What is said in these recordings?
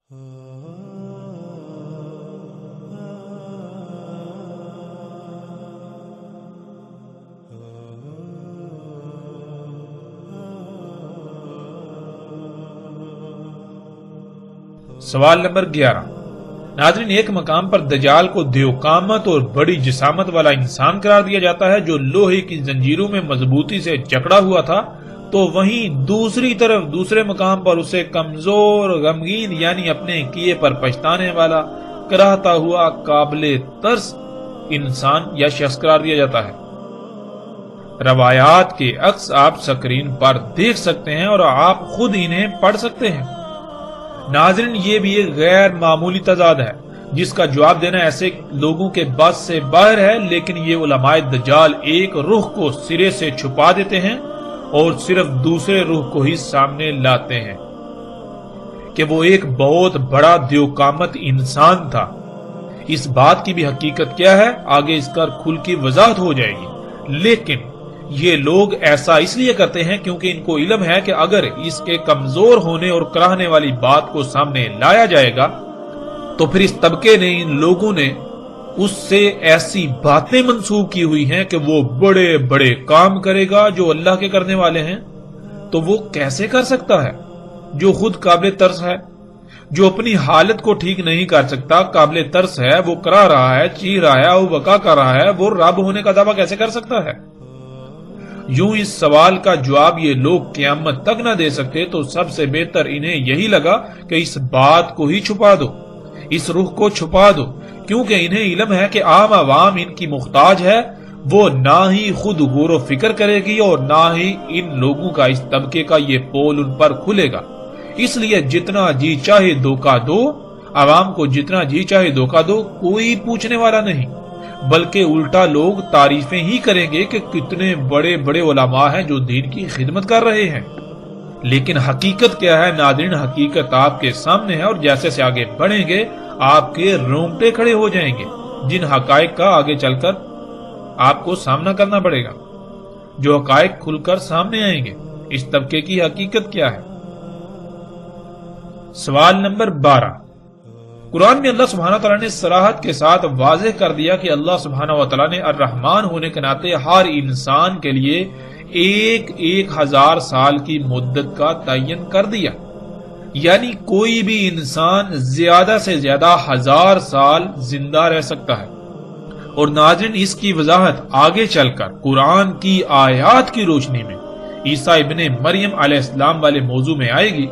سوال نمبر 11۔ ناظرین، ایک مقام پر دجال کو دیوقامت اور بڑی جسامت والا انسان قرار دیا جاتا ہے جو لوہے کی زنجیروں میں مضبوطی سے جکڑا ہوا تھا، تو وہیں دوسری طرف دوسرے مقام پر اسے کمزور، غمگین یعنی اپنے کیے پر پچھتانے والا، کراہتا ہوا، قابل ترس انسان یا شخص قرار دیا جاتا ہے۔ روایات کے عکس آپ سکرین پر دیکھ سکتے ہیں اور آپ خود انہیں پڑھ سکتے ہیں۔ ناظرین، یہ بھی ایک غیر معمولی تضاد ہے جس کا جواب دینا ایسے لوگوں کے بس سے باہر ہے، لیکن یہ علماء دجال ایک رخ کو سرے سے چھپا دیتے ہیں اور صرف دوسرے رخ کو ہی سامنے لاتے ہیں کہ وہ ایک بہت بڑا دیوقامت انسان تھا۔ اس بات کی بھی حقیقت کیا ہے آگے اس کا کھل کی وضاحت ہو جائے گی، لیکن یہ لوگ ایسا اس لیے کرتے ہیں کیونکہ ان کو علم ہے کہ اگر اس کے کمزور ہونے اور کراہنے والی بات کو سامنے لایا جائے گا تو پھر اس طبقے نے، ان لوگوں نے اس سے ایسی باتیں منسوب کی ہوئی ہیں کہ وہ بڑے بڑے کام کرے گا جو اللہ کے کرنے والے ہیں۔ تو وہ کیسے کر سکتا ہے جو خود قابل ترس ہے، جو اپنی حالت کو ٹھیک نہیں کر سکتا، قابل ترس ہے، وہ کرا رہا ہے، چیخ رہا ہے اور بکا کر رہا ہے، وہ رب ہونے کا دعویٰ کیسے کر سکتا ہے؟ یوں اس سوال کا جواب یہ لوگ قیامت تک نہ دے سکتے تو سب سے بہتر انہیں یہی لگا کہ اس بات کو ہی چھپا دو، اس رخ کو چھپا دو، کیونکہ انہیں علم ہے کہ عام عوام ان کی محتاج ہے، وہ نہ ہی خود غور و فکر کرے گی اور نہ ہی ان لوگوں کا، اس طبقے کا یہ پول ان پر کھلے گا۔ اس لیے جتنا جی چاہے دھوکہ دو، عوام کو جتنا جی چاہے دھوکہ دو، کوئی پوچھنے والا نہیں، بلکہ الٹا لوگ تعریفیں ہی کریں گے کہ کتنے بڑے بڑے علماء ہیں جو دین کی خدمت کر رہے ہیں۔ لیکن حقیقت کیا ہے ناظرین؟ حقیقت آپ کے سامنے ہے اور جیسے سے آگے بڑھیں گے آپ کے رونگٹے کھڑے ہو جائیں گے، جن حقائق کا آگے چل کر آپ کو سامنا کرنا پڑے گا، جو حقائق کھل کر سامنے آئیں گے۔ اس طبقے کی حقیقت کیا ہے؟ سوال نمبر 12۔ قرآن میں اللہ سبحانہ وتعالی نے صراحت کے ساتھ واضح کر دیا کہ اللہ سبحانہ وتعالی نے الرحمن ہونے کے ناطے ہر انسان کے لیے ایک 1000 سال کی مدت کا تعین کر دیا، یعنی کوئی بھی انسان زیادہ سے زیادہ 1000 سال زندہ رہ سکتا ہے۔ اور ناظرین، اس کی وضاحت آگے چل کر قرآن کی آیات کی روشنی میں عیسیٰ ابن مریم علیہ السلام والے موضوع میں آئے گی۔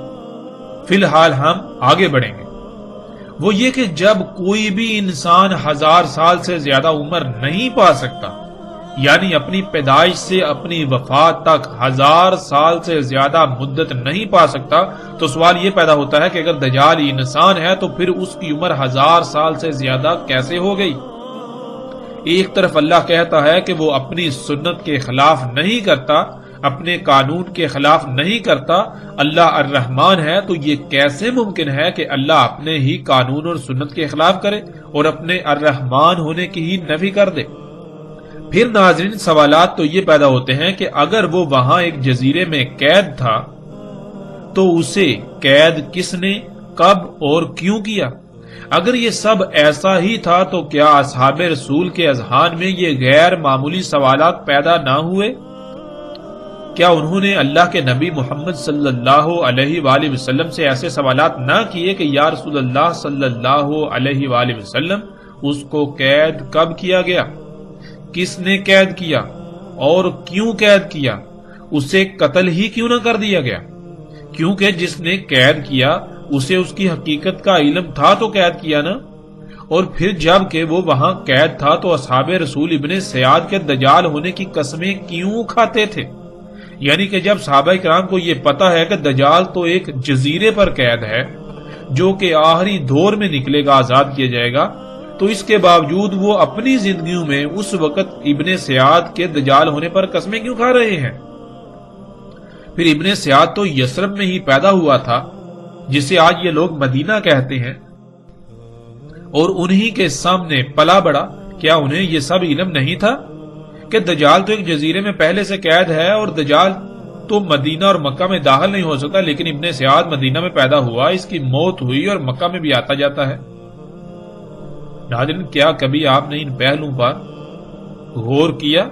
فی الحال ہم آگے بڑھیں گے، وہ یہ کہ جب کوئی بھی انسان 1000 سال سے زیادہ عمر نہیں پا سکتا، یعنی اپنی پیدائش سے اپنی وفات تک 1000 سال سے زیادہ مدت نہیں پا سکتا، تو سوال یہ پیدا ہوتا ہے کہ اگر دجال انسان ہے تو پھر اس کی عمر 1000 سال سے زیادہ کیسے ہو گئی؟ ایک طرف اللہ کہتا ہے کہ وہ اپنی سنت کے خلاف نہیں کرتا، اپنے قانون کے خلاف نہیں کرتا، اللہ الرحمن ہے، تو یہ کیسے ممکن ہے کہ اللہ اپنے ہی قانون اور سنت کے خلاف کرے اور اپنے الرحمن ہونے کی ہی نفی کر دے؟ پھر ناظرین، سوالات تو یہ پیدا ہوتے ہیں کہ اگر وہ وہاں ایک جزیرے میں قید تھا تو اسے قید کس نے، کب اور کیوں کیا؟ اگر یہ سب ایسا ہی تھا تو کیا اصحاب رسول کے اذہان میں یہ غیر معمولی سوالات پیدا نہ ہوئے؟ کیا انہوں نے اللہ کے نبی محمد صلی اللہ علیہ وآلہ وسلم سے ایسے سوالات نہ کیے کہ یا رسول اللہ صلی اللہ علیہ وآلہ وسلم، اس کو قید کب کیا گیا، کس نے قید کیا اور کیوں قید کیا، اسے قتل ہی کیوں نہ کر دیا گیا؟ کیونکہ جس نے قید کیا اسے اس کی حقیقت کا علم تھا تو قید کیا نا۔ اور پھر جب کہ وہ وہاں قید تھا تو اصحاب رسول ابن سیاد کے دجال ہونے کی قسمیں کیوں کھاتے تھے؟ یعنی کہ جب صحابہ کرام کو یہ پتا ہے کہ دجال تو ایک جزیرے پر قید ہے جو کہ آخری دور میں نکلے گا، آزاد کیا جائے گا، تو اس کے باوجود وہ اپنی زندگیوں میں اس وقت ابن سیاد کے دجال ہونے پر قسمیں کیوں کھا رہے ہیں؟ پھر ابن سیاد تو یثرب میں ہی پیدا ہوا تھا، جسے آج یہ لوگ مدینہ کہتے ہیں، اور انہی کے سامنے پلا بڑا۔ کیا انہیں یہ سب علم نہیں تھا کہ دجال تو ایک جزیرے میں پہلے سے قید ہے اور دجال تو مدینہ اور مکہ میں داخل نہیں ہو سکتا، لیکن ابن سیاد مدینہ میں پیدا ہوا، اس کی موت ہوئی اور مکہ میں بھی آتا جاتا ہے۔ ناظرین، کیا کبھی آپ نے ان پہلوؤں پر غور کیا؟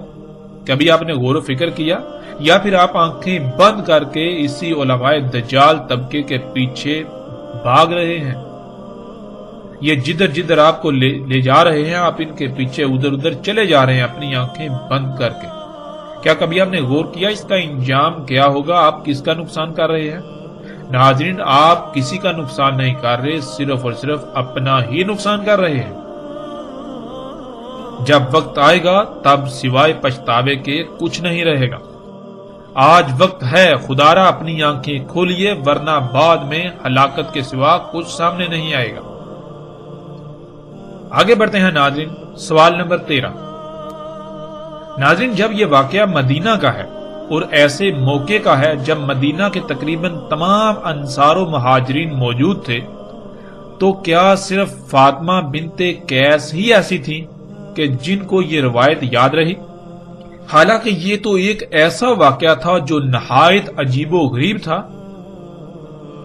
کبھی آپ نے غور و فکر کیا، یا پھر آپ آنکھیں بند کر کے اسی علماء دجال طبقے کے پیچھے بھاگ رہے ہیں؟ یہ جدھر جدھر آپ کو لے جا رہے ہیں، آپ ان کے پیچھے ادھر ادھر چلے جا رہے ہیں اپنی آنکھیں بند کر کے۔ کیا کبھی آپ نے غور کیا اس کا انجام کیا ہوگا؟ آپ کس کا نقصان کر رہے ہیں؟ ناظرین، آپ کسی کا نقصان نہیں کر رہے، صرف اور صرف اپنا ہی نقصان کر رہے ہیں۔ جب وقت آئے گا تب سوائے پچھتاوے کے کچھ نہیں رہے گا۔ آج وقت ہے، خدارا اپنی آنکھیں کھولیے، ورنہ بعد میں ہلاکت کے سوا کچھ سامنے نہیں آئے گا۔ آگے بڑھتے ہیں ناظرین، سوال نمبر 13۔ ناظرین، جب یہ واقعہ مدینہ کا ہے اور ایسے موقع کا ہے جب مدینہ کے تقریباً تمام انصار و مہاجرین موجود تھے، تو کیا صرف فاطمہ بنت قیس ہی ایسی تھی کہ جن کو یہ روایت یاد رہی؟ حالانکہ یہ تو ایک ایسا واقعہ تھا جو نہایت عجیب و غریب تھا،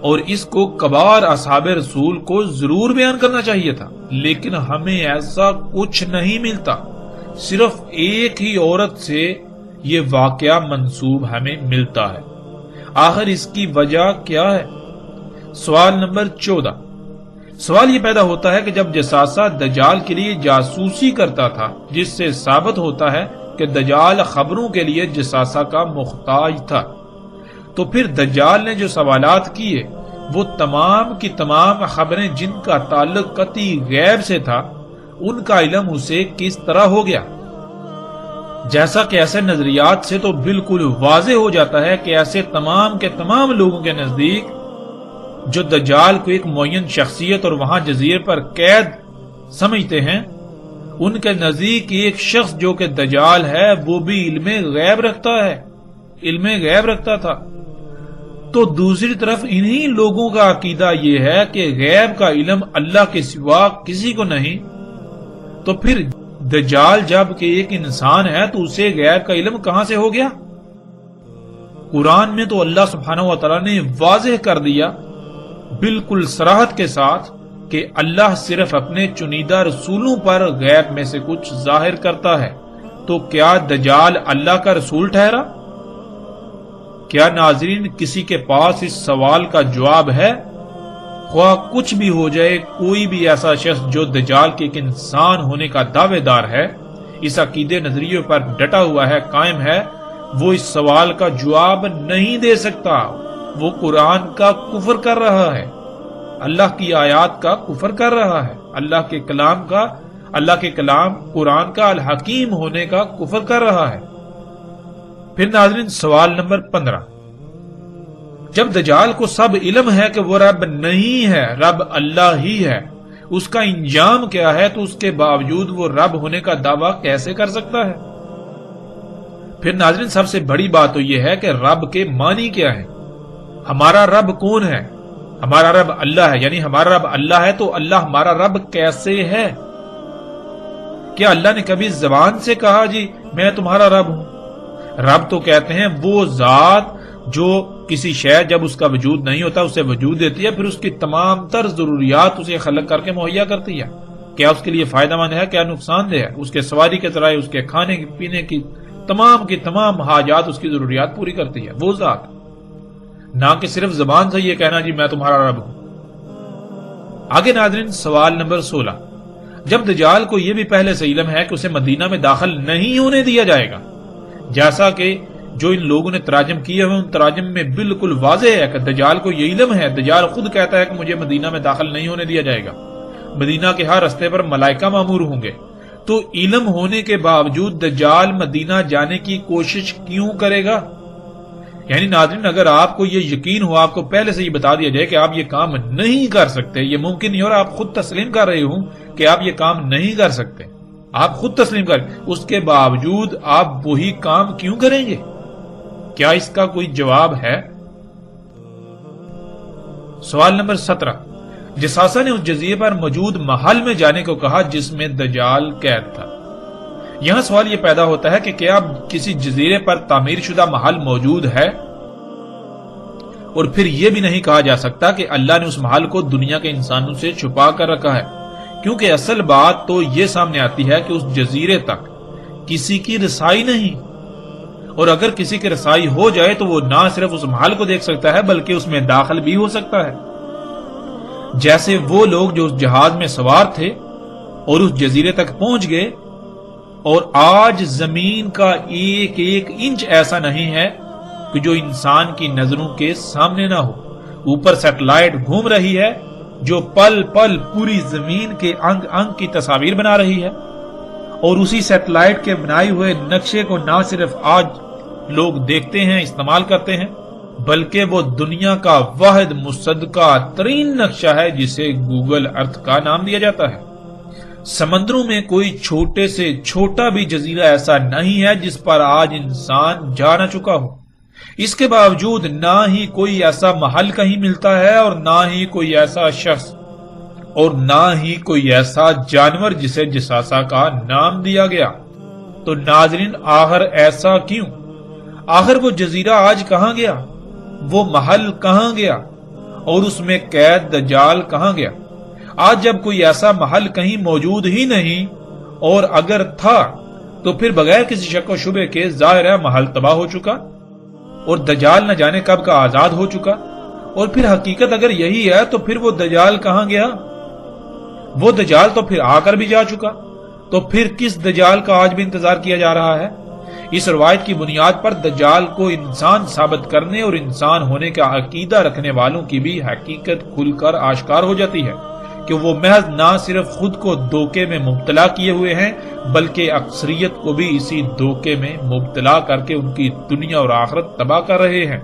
اور اس کو کبار اصحاب رسول کو ضرور بیان کرنا چاہیے تھا، لیکن ہمیں ایسا کچھ نہیں ملتا۔ صرف ایک ہی عورت سے یہ واقعہ منسوب ہمیں ملتا ہے۔ آخر اس کی وجہ کیا ہے؟ سوال نمبر 14۔ سوال یہ پیدا ہوتا ہے کہ جب جساسہ دجال کے لیے جاسوسی کرتا تھا، جس سے ثابت ہوتا ہے کہ دجال خبروں کے لیے جساسہ کا محتاج تھا، تو پھر دجال نے جو سوالات کیے وہ تمام کی تمام خبریں جن کا تعلق قطعی غیب سے تھا، ان کا علم اسے کس طرح ہو گیا؟ جیسا کہ ایسے نظریات سے تو بالکل واضح ہو جاتا ہے کہ ایسے تمام کے تمام لوگوں کے نزدیک جو دجال کو ایک معین شخصیت اور وہاں جزیرے پر قید سمجھتے ہیں، ان کے نزدیک ایک شخص جو کہ دجال ہے وہ بھی علم غیب رکھتا ہے، علم غیب رکھتا تھا۔ تو دوسری طرف انہی لوگوں کا عقیدہ یہ ہے کہ غیب کا علم اللہ کے سوا کسی کو نہیں، تو پھر دجال جب کہ ایک انسان ہے تو اسے غیب کا علم کہاں سے ہو گیا؟ قرآن میں تو اللہ سبحانہ و تعالیٰ نے واضح کر دیا بالکل صراحت کے ساتھ کہ اللہ صرف اپنے چنیدہ رسولوں پر غیب میں سے کچھ ظاہر کرتا ہے۔ تو کیا دجال اللہ کا رسول ٹھہرا؟ کیا ناظرین کسی کے پاس اس سوال کا جواب ہے؟ خواہ کچھ بھی ہو جائے، کوئی بھی ایسا شخص جو دجال کے ایک انسان ہونے کا دعوے دار ہے، اس عقیدے نظریے پر ڈٹا ہوا ہے، قائم ہے، وہ اس سوال کا جواب نہیں دے سکتا۔ وہ قرآن کا کفر کر رہا ہے، اللہ کی آیات کا کفر کر رہا ہے، اللہ کے کلام قرآن کا الحکیم ہونے کا کفر کر رہا ہے۔ پھر ناظرین سوال نمبر 15۔ جب دجال کو سب علم ہے کہ وہ رب نہیں ہے، رب اللہ ہی ہے، اس کا انجام کیا ہے، تو اس کے باوجود وہ رب ہونے کا دعویٰ کیسے کر سکتا ہے؟ پھر ناظرین سب سے بڑی بات تو یہ ہے کہ رب کے معنی کیا ہے؟ ہمارا رب کون ہے؟ ہمارا رب اللہ ہے، یعنی ہمارا رب اللہ ہے تو اللہ ہمارا رب کیسے ہے؟ کیا اللہ نے کبھی زبان سے کہا جی میں تمہارا رب ہوں؟ رب تو کہتے ہیں وہ ذات جو کسی شے جب اس کا وجود نہیں ہوتا اسے وجود دیتی ہے، پھر اس کی تمام تر ضروریات اسے خلق کر کے مہیا کرتی ہے۔ کیا اس کے لیے فائدہ مند ہے، کیا نقصان دہ ہے؟ اس کے سواری کے ذرائع، اس کے کھانے پینے کی تمام حاجات، اس کی ضروریات پوری کرتی ہے وہ ذات، نہ کہ صرف زبان سے یہ کہنا جی میں تمہارا رب ہوں۔ آگے ناظرین سوال نمبر 16۔ جب دجال کو یہ بھی پہلے سے علم ہے کہ اسے مدینہ میں داخل نہیں ہونے دیا جائے گا، جیسا کہ جو ان لوگوں نے تراجم کیے ہوئے ان تراجم میں بالکل واضح ہے کہ دجال کو یہ علم ہے، دجال خود کہتا ہے کہ مجھے مدینہ میں داخل نہیں ہونے دیا جائے گا، مدینہ کے ہر رستے پر ملائکہ مامور ہوں گے، تو علم ہونے کے باوجود دجال مدینہ جانے کی کوشش کیوں کرے گا؟ یعنی ناظرین اگر آپ کو یہ یقین ہو، آپ کو پہلے سے یہ بتا دیا جائے کہ آپ یہ کام نہیں کر سکتے، یہ ممکن نہیں، اور آپ خود تسلیم کر رہے ہوں کہ آپ یہ کام نہیں کر سکتے، آپ خود تسلیم کر، اس کے باوجود آپ وہی کام کیوں کریں گے؟ کیا اس کا کوئی جواب ہے؟ سوال نمبر 17۔ جساسہ نے اس جزیرے پر موجود محل میں جانے کو کہا جس میں دجال قید تھا۔ یہاں سوال یہ پیدا ہوتا ہے کہ کیا کسی جزیرے پر تعمیر شدہ محل موجود ہے؟ اور پھر یہ بھی نہیں کہا جا سکتا کہ اللہ نے اس محل کو دنیا کے انسانوں سے چھپا کر رکھا ہے، کیونکہ اصل بات تو یہ سامنے آتی ہے کہ اس جزیرے تک کسی کی رسائی نہیں، اور اگر کسی کی رسائی ہو جائے تو وہ نہ صرف اس محل کو دیکھ سکتا ہے بلکہ اس میں داخل بھی ہو سکتا ہے، جیسے وہ لوگ جو اس جہاز میں سوار تھے اور اس جزیرے تک پہنچ گئے، اور آج زمین کا ایک ایک انچ ایسا نہیں ہے کہ جو انسان کی نظروں کے سامنے نہ ہو۔ اوپر سیٹلائٹ گھوم رہی ہے جو پل پل پوری زمین کے انگ انگ کی تصاویر بنا رہی ہے، اور اسی سیٹلائٹ کے بنائے ہوئے نقشے کو نہ صرف آج لوگ دیکھتے ہیں، استعمال کرتے ہیں، بلکہ وہ دنیا کا واحد مصدقہ ترین نقشہ ہے جسے گوگل ارتھ کا نام دیا جاتا ہے۔ سمندروں میں کوئی چھوٹے سے چھوٹا بھی جزیرہ ایسا نہیں ہے جس پر آج انسان جا نہ چکا ہو۔ اس کے باوجود نہ ہی کوئی ایسا محل کہیں ملتا ہے، اور نہ ہی کوئی ایسا شخص، اور نہ ہی کوئی ایسا جانور جسے جساسا کا نام دیا گیا۔ تو ناظرین، آخر ایسا کیوں؟ آخر وہ جزیرہ آج کہاں گیا؟ وہ محل کہاں گیا؟ اور اس میں قید دجال کہاں گیا؟ آج جب کوئی ایسا محل کہیں موجود ہی نہیں، اور اگر تھا تو پھر بغیر کسی شک و شبے کے ظاہر ہے محل تباہ ہو چکا، اور دجال نہ جانے کب کا آزاد ہو چکا۔ اور پھر حقیقت اگر یہی ہے تو پھر وہ دجال کہاں گیا؟ وہ دجال تو پھر آ کر بھی جا چکا، تو پھر کس دجال کا آج بھی انتظار کیا جا رہا ہے؟ اس روایت کی بنیاد پر دجال کو انسان ثابت کرنے اور انسان ہونے کا عقیدہ رکھنے والوں کی بھی حقیقت کھل کر آشکار ہو جاتی ہے کہ وہ محض نہ صرف خود کو دھوکے میں مبتلا کیے ہوئے ہیں بلکہ اکثریت کو بھی اسی دھوکے میں مبتلا کر کے ان کی دنیا اور آخرت تباہ کر رہے ہیں۔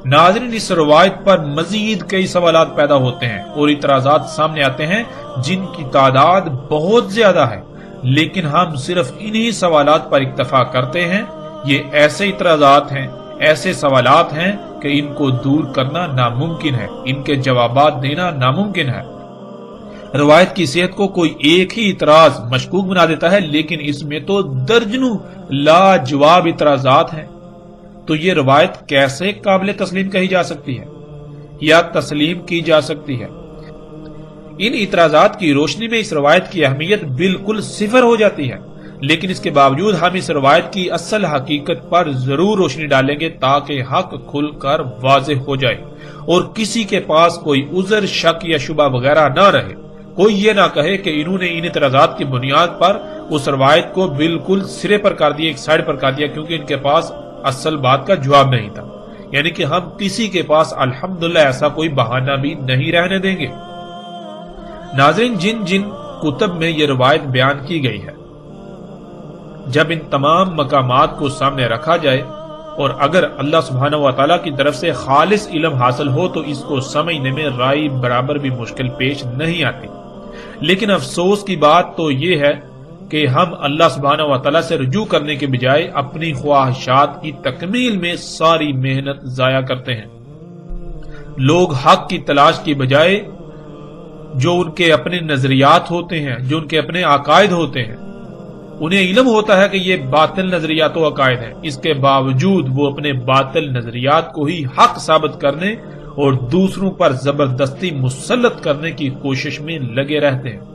ناظرین، اس روایت پر مزید کئی سوالات پیدا ہوتے ہیں اور اعتراضات سامنے آتے ہیں جن کی تعداد بہت زیادہ ہے، لیکن ہم صرف انہی سوالات پر اکتفا کرتے ہیں۔ یہ ایسے اعتراضات ہیں، ایسے سوالات ہیں کہ ان کو دور کرنا ناممکن ہے، ان کے جوابات دینا ناممکن ہے۔ روایت کی صحت کو کوئی ایک ہی اعتراض مشکوک بنا دیتا ہے، لیکن اس میں تو درجنوں لاجواب اعتراضات ہیں۔ تو یہ روایت کیسے قابل تسلیم کہی جا سکتی ہے یا تسلیم کی جا سکتی ہے؟ ان اعتراضات کی روشنی میں اس روایت کی اہمیت بالکل صفر ہو جاتی ہے، لیکن اس کے باوجود ہم اس روایت کی اصل حقیقت پر ضرور روشنی ڈالیں گے تاکہ حق کھل کر واضح ہو جائے اور کسی کے پاس کوئی عذر، شک یا شبہ وغیرہ نہ رہے۔ کوئی یہ نہ کہے کہ انہوں نے ان اعتراضات کی بنیاد پر اس روایت کو بالکل سرے پر کر دیا، ایک سائڈ پر کر دیا، کیونکہ ان کے پاس اصل بات کا جواب نہیں تھا۔ یعنی کہ ہم کسی کے پاس الحمدللہ ایسا کوئی بہانہ بھی نہیں رہنے دیں گے۔ ناظرین، جن جن کتب میں یہ روایت بیان کی گئی ہے، جب ان تمام مقامات کو سامنے رکھا جائے اور اگر اللہ سبحانہ و تعالیٰ کی طرف سے خالص علم حاصل ہو تو اس کو سمجھنے میں رائی برابر بھی مشکل پیش نہیں آتی۔ لیکن افسوس کی بات تو یہ ہے کہ ہم اللہ سبحانہ و تعالیٰ سے رجوع کرنے کے بجائے اپنی خواہشات کی تکمیل میں ساری محنت ضائع کرتے ہیں۔ لوگ حق کی تلاش کی بجائے جو ان کے اپنے نظریات ہوتے ہیں، جو ان کے اپنے عقائد ہوتے ہیں، انہیں علم ہوتا ہے کہ یہ باطل نظریات و عقائد ہیں، اس کے باوجود وہ اپنے باطل نظریات کو ہی حق ثابت کرنے اور دوسروں پر زبردستی مسلط کرنے کی کوشش میں لگے رہتے ہیں۔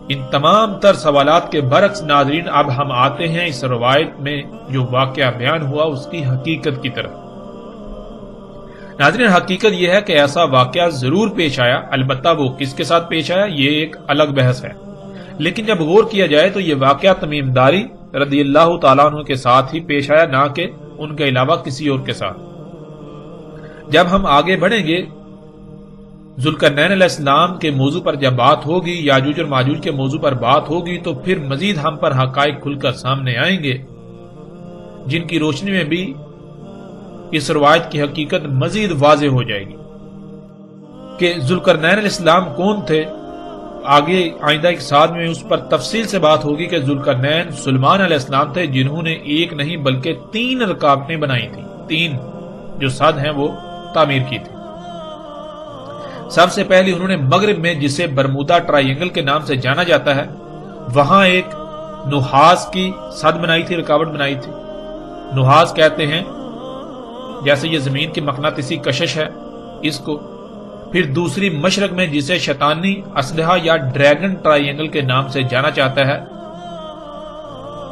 ان تمام تر سوالات کے برعکس ناظرین، اب ہم آتے ہیں اس روایت میں جو واقعہ بیان ہوا اس کی حقیقت کی طرف۔ ناظرین، حقیقت یہ ہے کہ ایسا واقعہ ضرور پیش آیا، البتہ وہ کس کے ساتھ پیش آیا یہ ایک الگ بحث ہے، لیکن جب غور کیا جائے تو یہ واقعہ تمیم داری رضی اللہ تعالیٰ عنہ کے ساتھ ہی پیش آیا، نہ کہ ان کے علاوہ کسی اور کے ساتھ۔ جب ہم آگے بڑھیں گے، ذوالقرنین علیہ السلام کے موضوع پر جب بات ہوگی، یاجوج اور ماجوج کے موضوع پر بات ہوگی، تو پھر مزید ہم پر حقائق کھل کر سامنے آئیں گے جن کی روشنی میں بھی اس روایت کی حقیقت مزید واضح ہو جائے گی کہ ذوالقرنین علیہ السلام کون تھے۔ آگے آئندہ ایک ساتھ میں اس پر تفصیل سے بات ہوگی کہ ذوالقرنین سلیمان علیہ السلام تھے جنہوں نے ایک نہیں بلکہ 3 رکاوٹیں بنائی تھیں، 3 جو سد ہیں وہ تعمیر کی تھی۔ سب سے پہلے انہوں نے مغرب میں، جسے برمودا ٹرائی اینگل کے نام سے جانا جاتا ہے، وہاں ایک نحاس کی سد بنائی تھی، رکاوٹ بنائی تھی۔ نحاس کہتے ہیں جیسے یہ زمین کی مقناطیسی کشش ہے اس کو، پھر دوسری مشرق میں جسے شیطانی اسلحہ یا ڈریگن ٹرائی اینگل کے نام سے جانا چاہتا ہے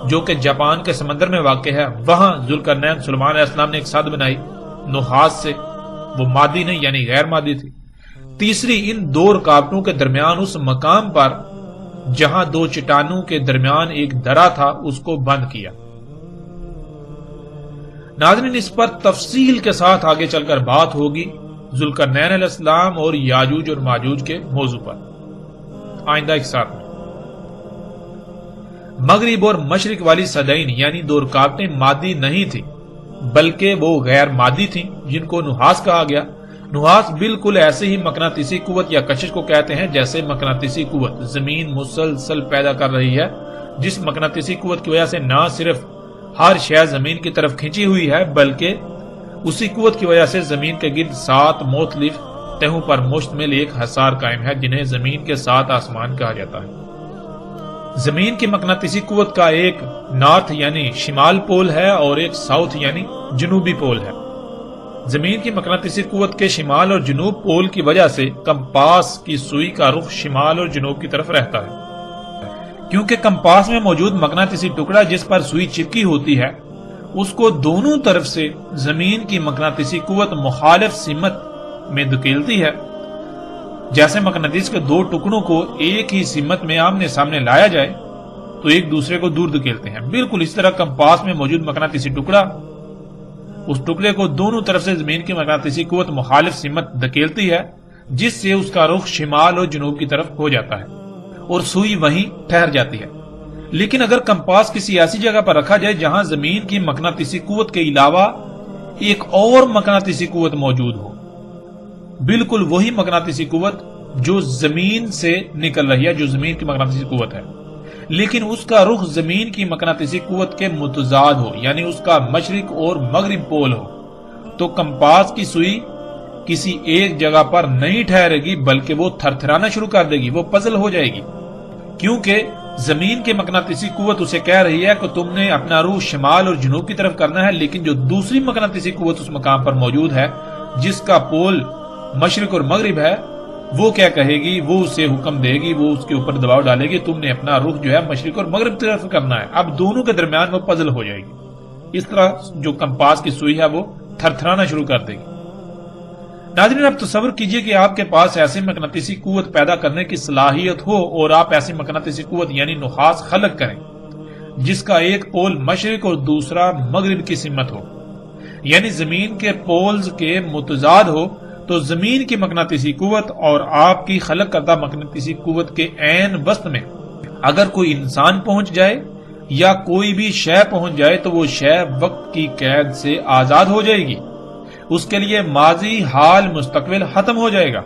جو کہ جاپان کے سمندر میں واقع ہے، وہاں ذوالقرنین سلیمان علیہ السلام نے ایک سد بنائی نحاس سے، وہ مادی نہیں یعنی غیر مادی تھی۔ تیسری، ان دو رکاوٹوں کے درمیان اس مقام پر جہاں دو چٹانوں کے درمیان ایک درہ تھا اس کو بند کیا۔ ناظرین، اس پر تفصیل کے ساتھ آگے چل کر بات ہوگی ذوالقرنین علیہ السلام اور یاجوج اور ماجوج کے موضوع پر آئندہ ایک ساتھ میں۔ مغرب اور مشرق والی صدعین یعنی دو رکاوٹیں مادی نہیں تھیں بلکہ وہ غیر مادی تھیں جن کو نحاس کہا گیا۔ نحاس بالکل ایسے ہی مقناطیسی قوت یا کشش کو کہتے ہیں جیسے مقناطیسی قوت زمین مسلسل پیدا کر رہی ہے، جس مقناطیسی قوت کی وجہ سے نہ صرف ہر شے زمین کی طرف کھینچی ہوئی ہے بلکہ اسی قوت کی وجہ سے زمین کے گرد 7 مختلف تہوں پر مشتمل ایک حصار قائم ہے جنہیں زمین کے 7 آسمان کہا جاتا ہے۔ زمین کی مقناطیسی قوت کا ایک نارتھ یعنی شمال پول ہے اور ایک ساؤتھ یعنی جنوبی پول ہے۔ زمین کی مقناطیسی قوت کے شمال اور جنوب پول کی وجہ سے کمپاس کی سوئی کا رخ شمال اور جنوب کی طرف رہتا ہے۔ کیونکہ کمپاس میں موجود مقناطیسی ٹکڑا جس پر سوئی چپکی ہوتی ہے اس کو دونوں طرف سے زمین کی مقناطیسی قوت مخالف سمت میں دھکیلتی ہے۔ جیسے مقناطیس کے دو ٹکڑوں کو ایک ہی سمت میں آمنے سامنے لایا جائے تو ایک دوسرے کو دور دھکیلتے ہیں، بالکل اس طرح کمپاس میں موجود مقناطیسی ٹکڑا اس ٹکڑے کو دونوں طرف سے زمین کی مقناطیسی قوت مخالف سمت دھکیلتی ہے جس سے اس کا رخ شمال اور جنوب کی طرف ہو جاتا ہے اور سوئی وہیں ٹھہر جاتی ہے۔ لیکن اگر کمپاس کسی ایسی جگہ پر رکھا جائے جہاں زمین کی مقناطیسی قوت کے علاوہ ایک اور مقناطیسی قوت موجود ہو، بالکل وہی مقناطیسی قوت جو زمین سے نکل رہی ہے، جو زمین کی مقناطیسی قوت ہے، لیکن اس کا رخ زمین کی مقناطیسی قوت کے متضاد ہو یعنی اس کا مشرق اور مغرب پول ہو، تو کمپاس کی سوئی کسی ایک جگہ پر نہیں ٹھہرے گی بلکہ وہ تھرتھرانا شروع کر دے گی، وہ پزل ہو جائے گی، کیونکہ زمین کے مقناطیسی قوت اسے کہہ رہی ہے کہ تم نے اپنا رخ شمال اور جنوب کی طرف کرنا ہے، لیکن جو دوسری مقناطیسی قوت اس مقام پر موجود ہے جس کا پول مشرق اور مغرب ہے، وہ کیا کہے گی، وہ اسے حکم دے گی، وہ اس کے اوپر دباؤ ڈالے گی، تم نے اپنا رخ جو ہے مشرق اور مغرب کی طرف کرنا ہے۔ اب دونوں کے درمیان وہ پزل ہو جائے گی، اس طرح جو کمپاس کی سوئی ہے وہ تھرتھرانا شروع کر دے گی۔ ناظرین، اب تصور کیجئے کہ آپ کے پاس ایسی مقناطیسی قوت پیدا کرنے کی صلاحیت ہو اور آپ ایسی مقناطیسی قوت یعنی نحاس خلق کریں جس کا ایک پول مشرق اور دوسرا مغرب کی سمت ہو، یعنی زمین کے پولز کے متضاد ہو، تو زمین کی مقناطیسی قوت اور آپ کی خلق کردہ مقناطیسی قوت کے عین وسط میں اگر کوئی انسان پہنچ جائے یا کوئی بھی شے پہنچ جائے تو وہ شے وقت کی قید سے آزاد ہو جائے گی، اس کے لیے ماضی، حال، مستقبل ختم ہو جائے گا۔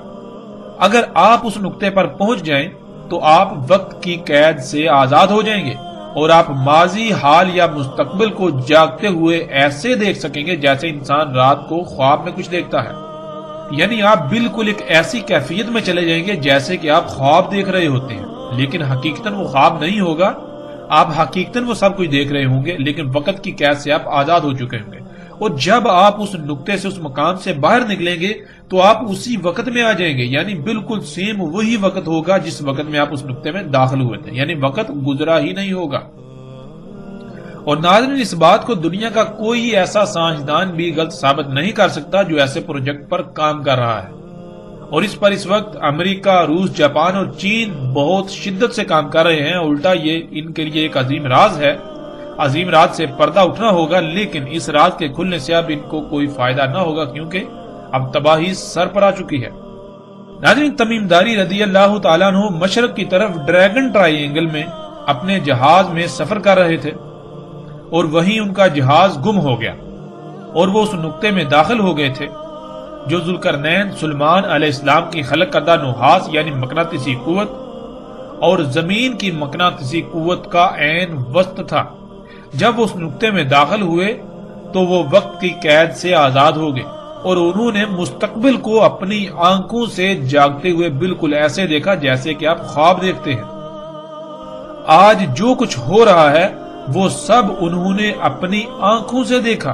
اگر آپ اس نقطے پر پہنچ جائیں تو آپ وقت کی قید سے آزاد ہو جائیں گے اور آپ ماضی، حال یا مستقبل کو جاگتے ہوئے ایسے دیکھ سکیں گے جیسے انسان رات کو خواب میں کچھ دیکھتا ہے، یعنی آپ بالکل ایک ایسی کیفیت میں چلے جائیں گے جیسے کہ آپ خواب دیکھ رہے ہوتے ہیں، لیکن حقیقتاً وہ خواب نہیں ہوگا، آپ حقیقتاً وہ سب کچھ دیکھ رہے ہوں گے لیکن وقت کی قید سے آپ آزاد ہو چکے ہوں گے۔ اور جب آپ اس نقطے سے، اس مقام سے باہر نکلیں گے تو آپ اسی وقت میں آ جائیں گے، یعنی بالکل سیم وہی وقت ہوگا جس وقت میں آپ اس نقطے میں داخل ہوئے تھے، یعنی وقت گزرا ہی نہیں ہوگا۔ اور ناظرین، اس بات کو دنیا کا کوئی ایسا سائنسدان بھی غلط ثابت نہیں کر سکتا جو ایسے پروجیکٹ پر کام کر رہا ہے، اور اس پر اس وقت امریکہ، روس، جاپان اور چین بہت شدت سے کام کر رہے ہیں۔ الٹا یہ ان کے لیے ایک عظیم راز ہے، عظیم راز سے پردہ اٹھنا ہوگا، لیکن اس راز کے کھلنے سے اب ان کو کوئی فائدہ نہ ہوگا کیونکہ اب تباہی سر پر آ چکی ہے۔ ناظرین، تمیم داری رضی اللہ تعالیٰ عنہ مشرق کی طرف ڈریگن ٹرائی اینگل میں اپنے جہاز میں سفر کر رہے تھے اور وہیں ان کا جہاز گم ہو گیا اور وہ اس نقطے میں داخل ہو گئے تھے جو ذوالقرنین سلیمان علیہ السلام کی خلق کردہ نحاس یعنی مقناطیسی قوت اور زمین کی مقناطیسی قوت کا عین وسط تھا۔ جب وہ اس نقطے میں داخل ہوئے تو وہ وقت کی قید سے آزاد ہو گئے اور انہوں نے مستقبل کو اپنی آنکھوں سے جاگتے ہوئے بالکل ایسے دیکھا جیسے کہ آپ خواب دیکھتے ہیں۔ آج جو کچھ ہو رہا ہے وہ سب انہوں نے اپنی آنکھوں سے دیکھا،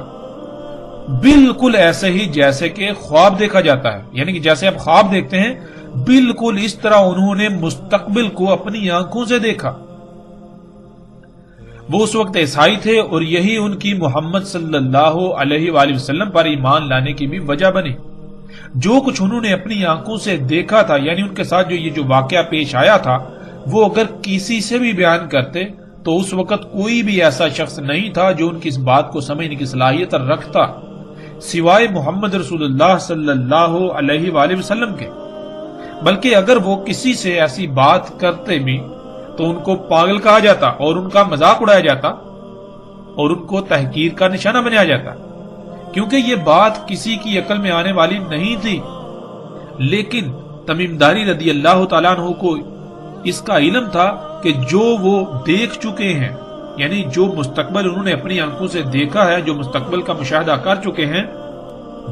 بالکل ایسے ہی جیسے کہ خواب دیکھا جاتا ہے، یعنی کہ جیسے آپ خواب دیکھتے ہیں بالکل اس طرح انہوں نے مستقبل کو اپنی آنکھوں سے دیکھا۔ وہ اس وقت عیسائی تھے اور یہی ان کی محمد صلی اللہ علیہ وآلہ وسلم پر ایمان لانے کی بھی وجہ بنی۔ جو کچھ انہوں نے اپنی آنکھوں سے دیکھا تھا، یعنی ان کے ساتھ جو واقعہ پیش آیا تھا، وہ اگر کسی سے بھی بیان کرتے تو اس وقت کوئی بھی ایسا شخص نہیں تھا جو ان کی اس بات کو سمجھنے کی صلاحیت رکھتا سوائے محمد رسول اللہ صلی اللہ علیہ وآلہ وسلم کے۔ بلکہ اگر وہ کسی سے ایسی بات کرتے بھی تو ان کو پاگل کہا جاتا اور ان کا مذاق اڑایا جاتا اور ان کو تحقیر کا نشانہ بنایا جاتا، کیونکہ یہ بات کسی کی عقل میں آنے والی نہیں تھی۔ لیکن تمیم داری رضی اللہ تعالیٰ عنہ کو اس کا علم تھا کہ جو وہ دیکھ چکے ہیں، یعنی جو مستقبل انہوں نے اپنی آنکھوں سے دیکھا ہے، جو مستقبل کا مشاہدہ کر چکے ہیں،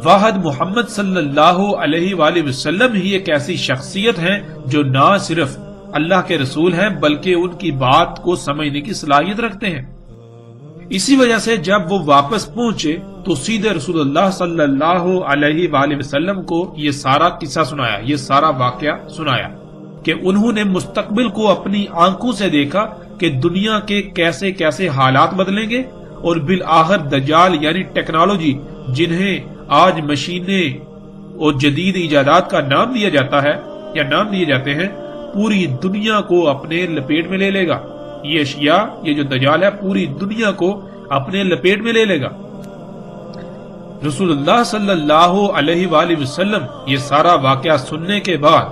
واحد محمد صلی اللہ علیہ وآلہ وسلم ہی ایک ایسی شخصیت ہیں جو نہ صرف اللہ کے رسول ہیں بلکہ ان کی بات کو سمجھنے کی صلاحیت رکھتے ہیں۔ اسی وجہ سے جب وہ واپس پہنچے تو سیدھے رسول اللہ صلی اللہ علیہ وآلہ وسلم کو یہ سارا قصہ سنایا، یہ سارا واقعہ سنایا کہ انہوں نے مستقبل کو اپنی آنکھوں سے دیکھا کہ دنیا کے کیسے کیسے حالات بدلیں گے، اور بالآخر دجال یعنی ٹیکنالوجی، جنہیں آج مشینیں اور جدید ایجادات کا نام دیا جاتا ہے یا نام دیے جاتے ہیں، پوری دنیا کو اپنے لپیٹ میں لے لے گا۔ یہ اشیاء، یہ جو دجال ہے، پوری دنیا کو اپنے لپیٹ میں لے لے گا۔ رسول اللہ صلی اللہ علیہ وآلہ وسلم یہ سارا واقعہ سننے کے بعد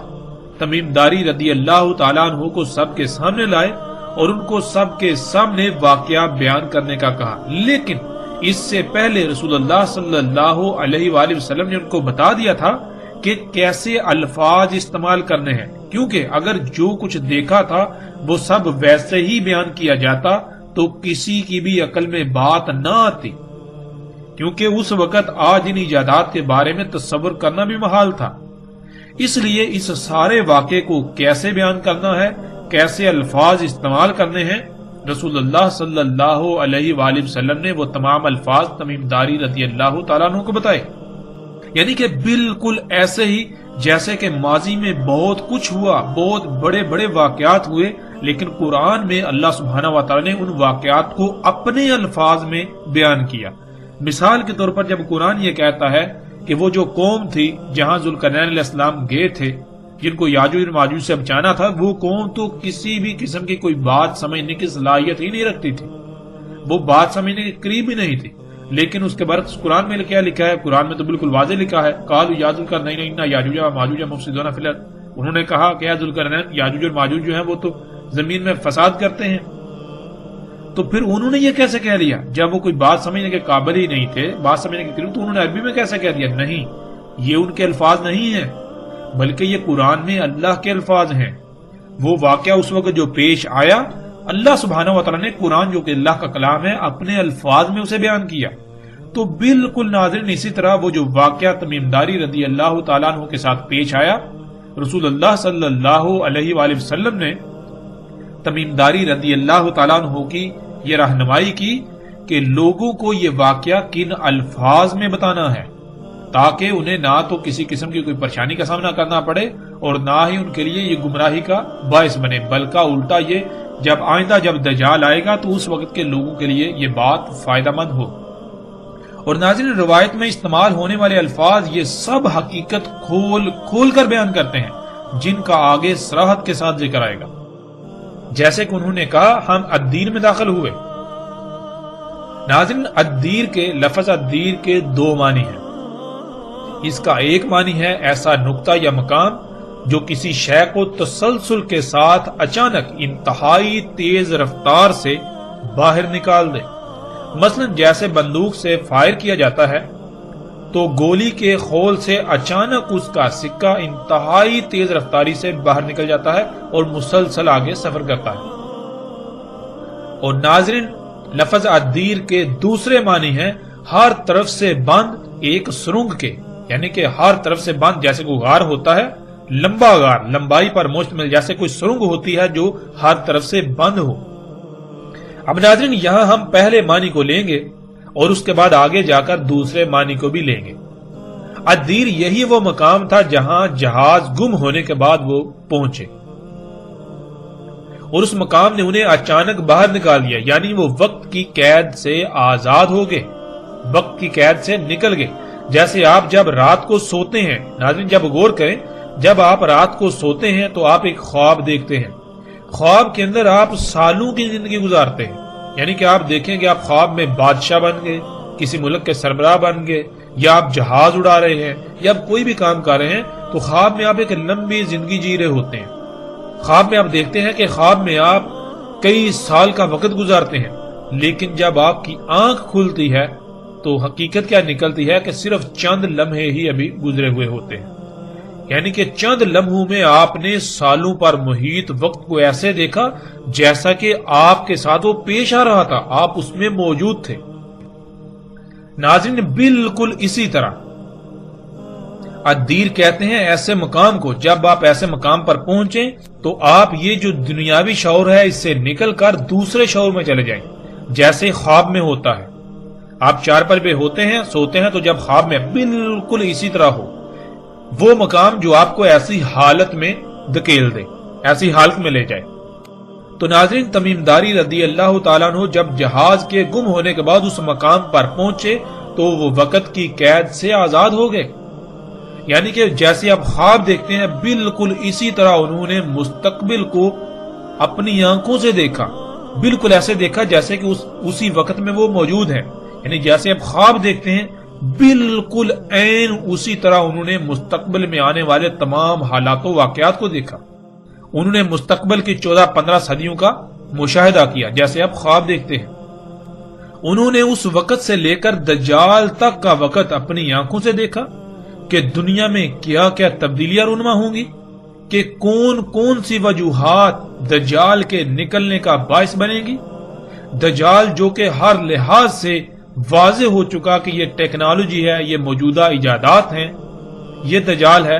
تمیم داری رضی اللہ تعالیٰ عنہ کو سب کے سامنے لائے اور ان کو سب کے سامنے واقعہ بیان کرنے کا کہا۔ لیکن اس سے پہلے رسول اللہ صلی اللہ علیہ وآلہ وسلم نے ان کو بتا دیا تھا کہ کیسے الفاظ استعمال کرنے ہیں، کیونکہ اگر جو کچھ دیکھا تھا وہ سب ویسے ہی بیان کیا جاتا تو کسی کی بھی عقل میں بات نہ آتی، کیونکہ اس وقت آج ان ایجادات کے بارے میں تصور کرنا بھی محال تھا۔ اس لیے اس سارے واقعے کو کیسے بیان کرنا ہے، کیسے الفاظ استعمال کرنے ہیں، رسول اللہ صلی اللہ علیہ وآلہ وسلم نے وہ تمام الفاظ تمیم داری رضی اللہ تعالیٰ عنہ کو بتائے، یعنی کہ بالکل ایسے ہی جیسے کہ ماضی میں بہت کچھ ہوا، بہت بڑے بڑے واقعات ہوئے، لیکن قرآن میں اللہ سبحانہ و تعالیٰ نے ان واقعات کو اپنے الفاظ میں بیان کیا۔ مثال کے طور پر جب قرآن یہ کہتا ہے کہ وہ جو قوم تھی جہاں ذوالقرنین علیہ السلام گئے تھے، جن کو یاجوج اور ماجوج سے بچانا تھا، وہ قوم تو کسی بھی قسم کی کوئی بات سمجھنے کی صلاحیت ہی نہیں رکھتی تھی، وہ بات سمجھنے کے قریب ہی نہیں تھی۔ لیکن اس کے برعکس قرآن میں کیا لکھا ہے؟ قرآن میں تو بالکل واضح لکھا ہے، قالوا یا ذوالقرنین ان یاجوج و ماجوج مفسدون فی الارض، انہوں نے کہا کہ یا ذوالقرنین، یاجوج اور ماجوج جو ہیں وہ تو زمین میں فساد کرتے ہیں۔ تو پھر انہوں نے یہ کیسے کہہ لیا جب وہ کوئی بات سمجھنے کے قابل ہی نہیں تھے، بات سمجھنے کے قریب، تو انہوں نے عربی میں کیسے کہہ دیا؟ نہیں، یہ ان کے الفاظ نہیں ہیں، بلکہ یہ قرآن میں اللہ کے الفاظ ہیں۔ وہ واقعہ اس وقت جو پیش آیا، اللہ سبحانہ و تعالیٰ نے قرآن جو کہ اللہ کا کلام ہے اپنے الفاظ میں اسے بیان کیا۔ تو بالکل ناظرین اسی طرح وہ جو واقعہ تمیم داری رضی اللہ تعالیٰ عنہ کے ساتھ پیش آیا، رسول اللہ صلی اللہ علیہ وآلہ وسلم نے تمیم داری رضی اللہ تعالیٰ عنہ کی یہ رہنمائی کی کہ لوگوں کو یہ واقعہ کن الفاظ میں بتانا ہے تاکہ انہیں نہ تو کسی قسم کی کوئی پریشانی کا سامنا کرنا پڑے اور نہ ہی ان کے لیے یہ گمراہی کا باعث بنے، بلکہ الٹا یہ جب آئندہ جب دجال آئے گا تو اس وقت کے لوگوں کے لیے یہ بات فائدہ مند ہو۔ اور ناظرین روایت میں استعمال ہونے والے الفاظ یہ سب حقیقت کھول کر بیان کرتے ہیں جن کا آگے صراحت کے ساتھ ذکر آئے گا، جیسے کہ انہوں نے کہا ہم الدین میں داخل ہوئے۔ ناظرین الدیر کے لفظ الدیر کے دو معنی ہیں۔ اس کا ایک معنی ہے ایسا نقطہ یا مقام جو کسی شے کو تسلسل کے ساتھ اچانک انتہائی تیز رفتار سے باہر نکال دے، مثلا جیسے بندوق سے فائر کیا جاتا ہے تو گولی کے خول سے اچانک اس کا سکہ انتہائی تیز رفتاری سے باہر نکل جاتا ہے اور مسلسل آگے سفر کرتا ہے۔ اور ناظرین لفظ الدیر کے دوسرے معنی ہیں ہر طرف سے بند ایک سرنگ کے، یعنی کہ ہر طرف سے بند جیسے کوئی غار ہوتا ہے، لمبا غار، لمبائی پر مشتمل، جیسے کوئی سرنگ ہوتی ہے جو ہر طرف سے بند ہو۔ اب ناظرین یہاں ہم پہلے معنی کو لیں گے اور اس کے بعد آگے جا کر دوسرے معنی کو بھی لیں گے۔ الدیر یہی وہ مقام تھا جہاں جہاز گم ہونے کے بعد وہ پہنچے، اور اس مقام نے انہیں اچانک باہر نکال دیا، یعنی وہ وقت کی قید سے آزاد ہو گئے، وقت کی قید سے نکل گئے۔ جیسے آپ جب رات کو سوتے ہیں، ناظرین جب غور کریں، جب آپ رات کو سوتے ہیں تو آپ ایک خواب دیکھتے ہیں، خواب کے اندر آپ سالوں کی زندگی گزارتے ہیں، یعنی کہ آپ دیکھیں کہ آپ خواب میں بادشاہ بن گئے، کسی ملک کے سربراہ بن گئے، یا آپ جہاز اڑا رہے ہیں، یا آپ کوئی بھی کام کر رہے ہیں، تو خواب میں آپ ایک لمبی زندگی جی رہے ہوتے ہیں۔ خواب میں آپ دیکھتے ہیں کہ خواب میں آپ کئی سال کا وقت گزارتے ہیں، لیکن جب آپ کی آنکھ کھلتی ہے تو حقیقت کیا نکلتی ہے کہ صرف چند لمحے ہی ابھی گزرے ہوئے ہوتے ہیں، یعنی کہ چند لمحوں میں آپ نے سالوں پر محیط وقت کو ایسے دیکھا جیسا کہ آپ کے ساتھ وہ پیش آ رہا تھا، آپ اس میں موجود تھے۔ ناظرین بالکل اسی طرح الدیر کہتے ہیں ایسے مقام کو، جب آپ ایسے مقام پر پہنچیں تو آپ یہ جو دنیاوی شعور ہے اس سے نکل کر دوسرے شعور میں چلے جائیں، جیسے خواب میں ہوتا ہے۔ آپ چارپائی پہ ہوتے ہیں، سوتے ہیں، تو جب خواب میں بالکل اسی طرح ہو، وہ مقام جو آپ کو ایسی حالت میں دھکیل دے، ایسی حالت میں لے جائے۔ تو ناظرین تمیم داری رضی اللہ تعالیٰ عنہ جب جہاز کے گم ہونے کے بعد اس مقام پر پہنچے تو وہ وقت کی قید سے آزاد ہو گئے، یعنی کہ جیسے آپ خواب دیکھتے ہیں بالکل اسی طرح انہوں نے مستقبل کو اپنی آنکھوں سے دیکھا، بالکل ایسے دیکھا جیسے کہ اسی وقت میں وہ موجود ہیں، یعنی جیسے آپ خواب دیکھتے ہیں بالکل عین اسی طرح انہوں نے مستقبل میں آنے والے تمام حالات و واقعات کو دیکھا۔ انہوں نے مستقبل کی 14-15 صدیوں کا مشاہدہ کیا جیسے آپ خواب دیکھتے ہیں۔ انہوں نے اس وقت سے لے کر دجال تک کا وقت اپنی آنکھوں سے دیکھا کہ دنیا میں کیا کیا تبدیلیاں رونما ہوں گی، کہ کون کون سی وجوہات دجال کے نکلنے کا باعث بنے گی۔ دجال جو کہ ہر لحاظ سے واضح ہو چکا کہ یہ ٹیکنالوجی ہے، یہ موجودہ ایجادات ہیں، یہ دجال ہے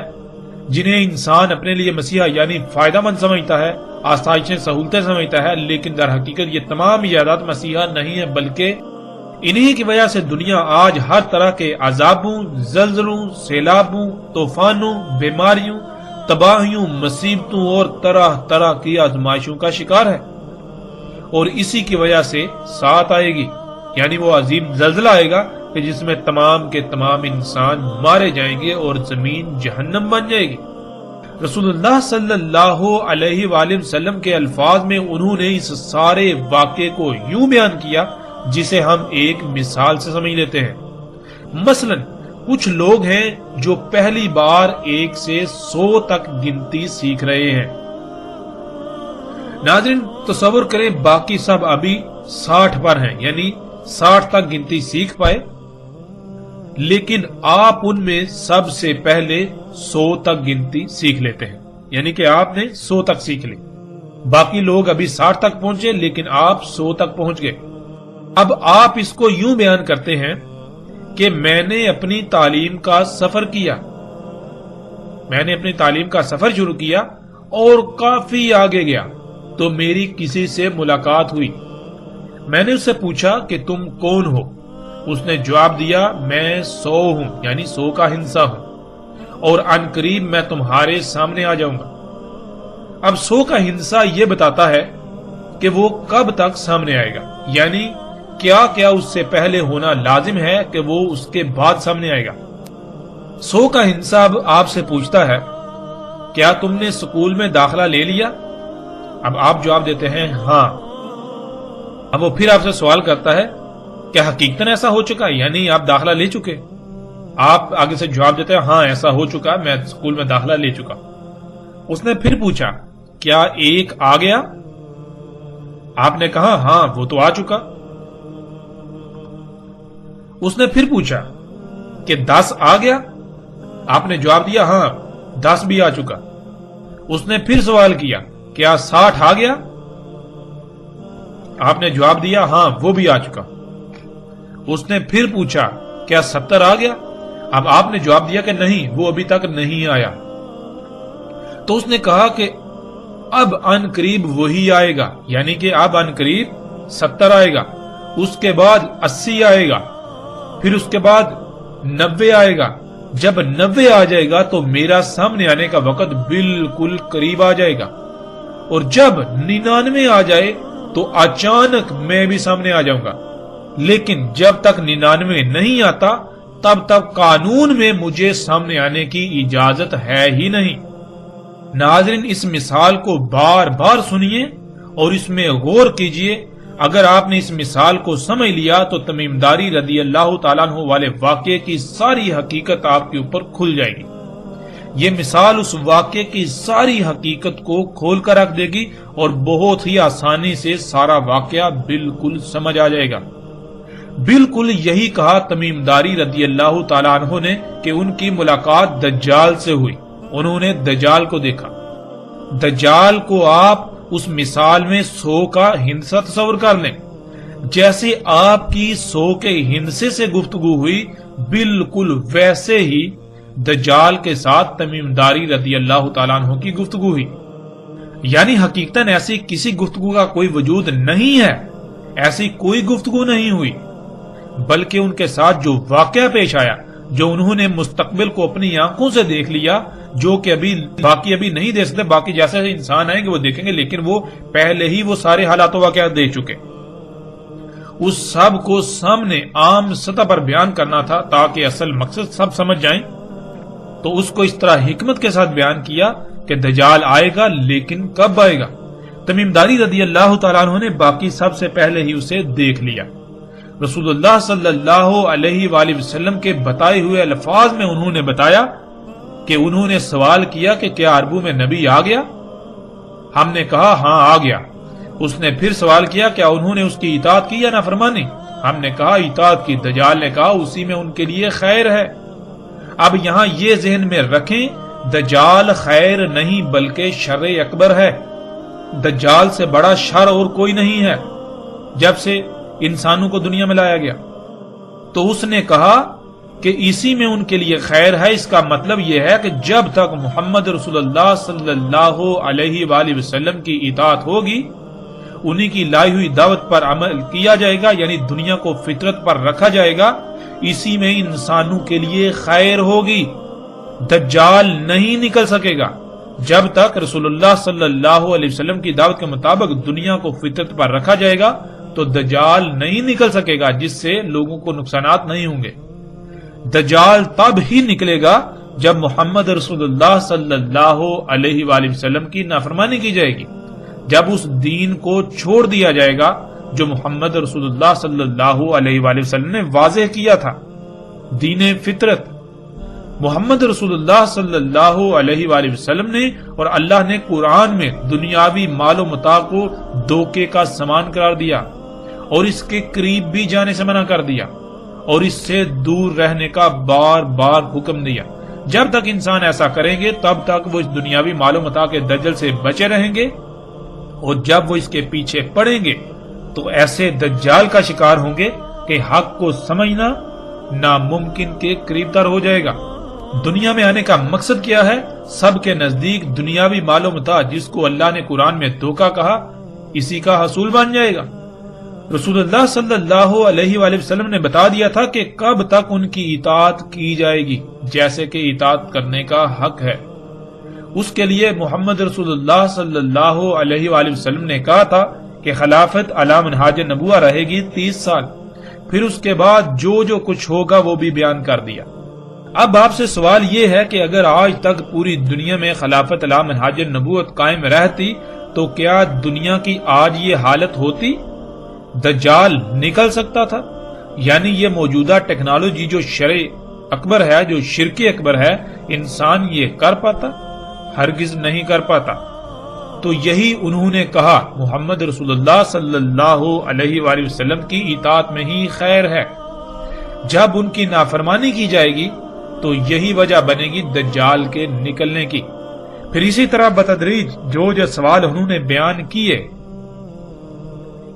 جنہیں انسان اپنے لیے مسیحا یعنی فائدہ مند سمجھتا ہے، آسائشیں سہولتیں سمجھتا ہے، لیکن در حقیقت یہ تمام ایجادات مسیحا نہیں ہے، بلکہ انہی کی وجہ سے دنیا آج ہر طرح کے عذابوں، زلزلوں، سیلابوں، طوفانوں، بیماریوں، تباہیوں، مصیبتوں اور طرح طرح کی آزمائشوں کا شکار ہے، اور اسی کی وجہ سے ساتھ آئے گی، یعنی وہ عظیم زلزلہ آئے گا کہ جس میں تمام کے تمام انسان مارے جائیں گے اور زمین جہنم بن جائے گی۔ رسول اللہ صلی اللہ علیہ وآلہ وسلم کے الفاظ میں انہوں نے اس سارے واقعے کو یوں بیان کیا جسے ہم ایک مثال سے سمجھ لیتے ہیں۔ مثلا کچھ لوگ ہیں جو پہلی بار 1 سے 100 تک گنتی سیکھ رہے ہیں۔ ناظرین تصور کریں باقی سب ابھی 60 پر ہیں، یعنی 60 تک گنتی سیکھ پائے، لیکن آپ ان میں سب سے پہلے 100 تک گنتی سیکھ لیتے ہیں، یعنی کہ آپ نے 100 تک سیکھ لی۔ باقی لوگ ابھی 60 تک پہنچے لیکن آپ 100 تک پہنچ گئے۔ اب آپ اس کو یوں بیان کرتے ہیں کہ میں نے اپنی تعلیم کا سفر کیا، میں نے اپنی تعلیم کا سفر شروع کیا اور کافی آگے گیا تو میری کسی سے ملاقات ہوئی۔ میں نے اس سے پوچھا کہ تم کون ہو؟ اس نے جواب دیا میں 100 ہوں، یعنی 100 کا ہندسہ ہوں، اور ان قریب میں تمہارے سامنے آ جاؤں گا۔ اب 100 کا ہندسہ یہ بتاتا ہے کہ وہ کب تک سامنے آئے گا، یعنی کیا کیا اس سے پہلے ہونا لازم ہے کہ وہ اس کے بعد سامنے آئے گا۔ 100 کا ہندسہ اب آپ سے پوچھتا ہے کیا تم نے سکول میں داخلہ لے لیا؟ اب آپ جواب دیتے ہیں ہاں۔ اب وہ پھر آپ سے سوال کرتا ہے کیا حقیقتاً ایسا ہو چکا، یعنی آپ داخلہ لے چکے؟ آپ آگے سے جواب دیتے ہیں ہاں ایسا ہو چکا، میں سکول میں داخلہ لے چکا۔ اس نے پھر پوچھا کیا 1 آ گیا؟ آپ نے کہا ہاں وہ تو آ چکا۔ اس نے پھر پوچھا کہ 10 آ گیا؟ آپ نے جواب دیا ہاں 10 بھی آ چکا۔ اس نے پھر سوال کیا کیا 60 آ گیا؟ آپ نے جواب دیا ہاں وہ بھی آ چکا۔ اس نے پھر پوچھا کیا 70 آ گیا؟ اب آپ نے جواب دیا کہ نہیں وہ ابھی تک نہیں آیا۔ تو اس نے کہا کہ اب ان قریب وہی آئے گا، یعنی کہ اب ان قریب 70 آئے گا۔ اس کے بعد 80 آئے گا، پھر اس کے بعد 90 آئے گا۔ جب 90 آ جائے گا تو میرا سامنے آنے کا وقت بالکل قریب آ جائے گا، اور جب 99 آ جائے تو اچانک میں بھی سامنے آ جاؤں گا، لیکن جب تک 99 نہیں آتا تب تک قانون میں مجھے سامنے آنے کی اجازت ہے ہی نہیں۔ ناظرین، اس مثال کو بار بار سنیے اور اس میں غور کیجئے۔ اگر آپ نے اس مثال کو سمجھ لیا تو تمیم داری رضی اللہ تعالیٰ عنہ والے واقعے کی ساری حقیقت آپ کے اوپر کھل جائے گی۔ یہ مثال اس واقعے کی ساری حقیقت کو کھول کر رکھ دے گی اور بہت ہی آسانی سے سارا واقعہ بالکل سمجھ آ جائے گا۔ بالکل یہی کہا تمیم داری رضی اللہ تعالیٰ عنہ نے کہ ان کی ملاقات دجال سے ہوئی، انہوں نے دجال کو دیکھا۔ دجال کو آپ اس مثال میں 100 کا ہندسہ تصور کر لیں، جیسے آپ کی 100 کے ہندسے سے گفتگو ہوئی بالکل ویسے ہی دجال کے ساتھ تمیم داری رضی اللہ تعالیٰ عنہ کی گفتگو ہوئی۔ یعنی حقیقتاً ایسی کسی گفتگو کا کوئی وجود نہیں ہے، ایسی کوئی گفتگو نہیں ہوئی، بلکہ ان کے ساتھ جو واقعہ پیش آیا، جو انہوں نے مستقبل کو اپنی آنکھوں سے دیکھ لیا، جو کہ باقی ابھی نہیں دیکھ سکتے، باقی جیسے انسان آئیں گے وہ دیکھیں گے، لیکن وہ پہلے ہی وہ سارے حالات و واقعات دیکھ چکے۔ اس سب کو سامنے عام سطح پر بیان کرنا تھا تاکہ اصل مقصد سب سمجھ جائیں، تو اس کو اس طرح حکمت کے ساتھ بیان کیا کہ دجال آئے گا، لیکن کب آئے گا؟ تمیم داری رضی اللہ تعالیٰ عنہ نے باقی سب سے پہلے ہی اسے دیکھ لیا۔ رسول اللہ صلی اللہ علیہ وآلہ وسلم کے بتائے ہوئے الفاظ میں انہوں نے بتایا کہ انہوں نے سوال کیا کہ کیا عربوں میں نبی آ گیا؟ ہم نے کہا ہاں آ گیا۔ اس نے پھر سوال کیا کیا انہوں نے اس کی اطاعت کی یا نافرمانی؟ ہم نے کہا اطاعت کی۔ دجال نے کہا اسی میں ان کے لیے خیر ہے۔ اب یہاں یہ ذہن میں رکھیں، دجال خیر نہیں بلکہ شر اکبر ہے۔ دجال سے بڑا شر اور کوئی نہیں ہے جب سے انسانوں کو دنیا میں لایا گیا۔ تو اس نے کہا کہ اسی میں ان کے لیے خیر ہے، اس کا مطلب یہ ہے کہ جب تک محمد رسول اللہ صلی اللہ علیہ وآلہ وسلم کی اطاعت ہوگی، انہی کی لائی ہوئی دعوت پر عمل کیا جائے گا، یعنی دنیا کو فطرت پر رکھا جائے گا، اسی میں انسانوں کے لیے خیر ہوگی۔ دجال نہیں نکل سکے گا جب تک رسول اللہ صلی اللہ علیہ وسلم کی دعوت کے مطابق دنیا کو فطرت پر رکھا جائے گا تو دجال نہیں نکل سکے گا، جس سے لوگوں کو نقصانات نہیں ہوں گے۔ دجال تب ہی نکلے گا جب محمد رسول اللہ صلی اللہ علیہ وآلہ وسلم کی نافرمانی کی جائے گی، جب اس دین کو چھوڑ دیا جائے گا جو محمد رسول اللہ صلی اللہ علیہ وآلہ وسلم نے واضح کیا تھا، دین فطرت۔ محمد رسول اللہ صلی اللہ علیہ وآلہ وسلم نے اور اللہ نے قرآن میں دنیاوی مال و متاع کو دھوکے کا سامان قرار دیا اور اس کے قریب بھی جانے سے منع کر دیا اور اس سے دور رہنے کا بار بار حکم دیا۔ جب تک انسان ایسا کریں گے تب تک وہ اس دنیاوی مال و متاع کے دجل سے بچے رہیں گے، اور جب وہ اس کے پیچھے پڑیں گے تو ایسے دجال کا شکار ہوں گے کہ حق کو سمجھنا ناممکن کے قریب تر ہو جائے گا۔ دنیا میں آنے کا مقصد کیا ہے؟ سب کے نزدیک دنیاوی مال و متاع جس کو اللہ نے قرآن میں دھوکہ کہا، اسی کا حصول بن جائے گا۔ رسول اللہ صلی اللہ علیہ وآلہ وسلم نے بتا دیا تھا کہ کب تک ان کی اطاعت کی جائے گی، جیسے کہ اطاعت کرنے کا حق ہے۔ اس کے لیے محمد رسول اللہ صلی اللہ علیہ وآلہ وسلم نے کہا تھا کہ خلافت علی منہاج نبوہ رہے گی 30 سال، پھر اس کے بعد جو کچھ ہوگا وہ بھی بیان کر دیا۔ اب آپ سے سوال یہ ہے کہ اگر آج تک پوری دنیا میں خلافت علی منہاج نبوت قائم رہتی تو کیا دنیا کی آج یہ حالت ہوتی؟ دجال نکل سکتا تھا؟ یعنی یہ موجودہ ٹیکنالوجی جو شرع اکبر ہے، جو شرک اکبر ہے، انسان یہ کر پاتا؟ ہرگز نہیں کر پاتا۔ تو یہی انہوں نے کہا محمد رسول اللہ صلی اللہ علیہ وآلہ وسلم کی اطاعت میں ہی خیر ہے۔ جب ان کی نافرمانی کی جائے گی تو یہی وجہ بنے گی دجال کے نکلنے کی۔ پھر اسی طرح بتدریج جو سوال انہوں نے بیان کیے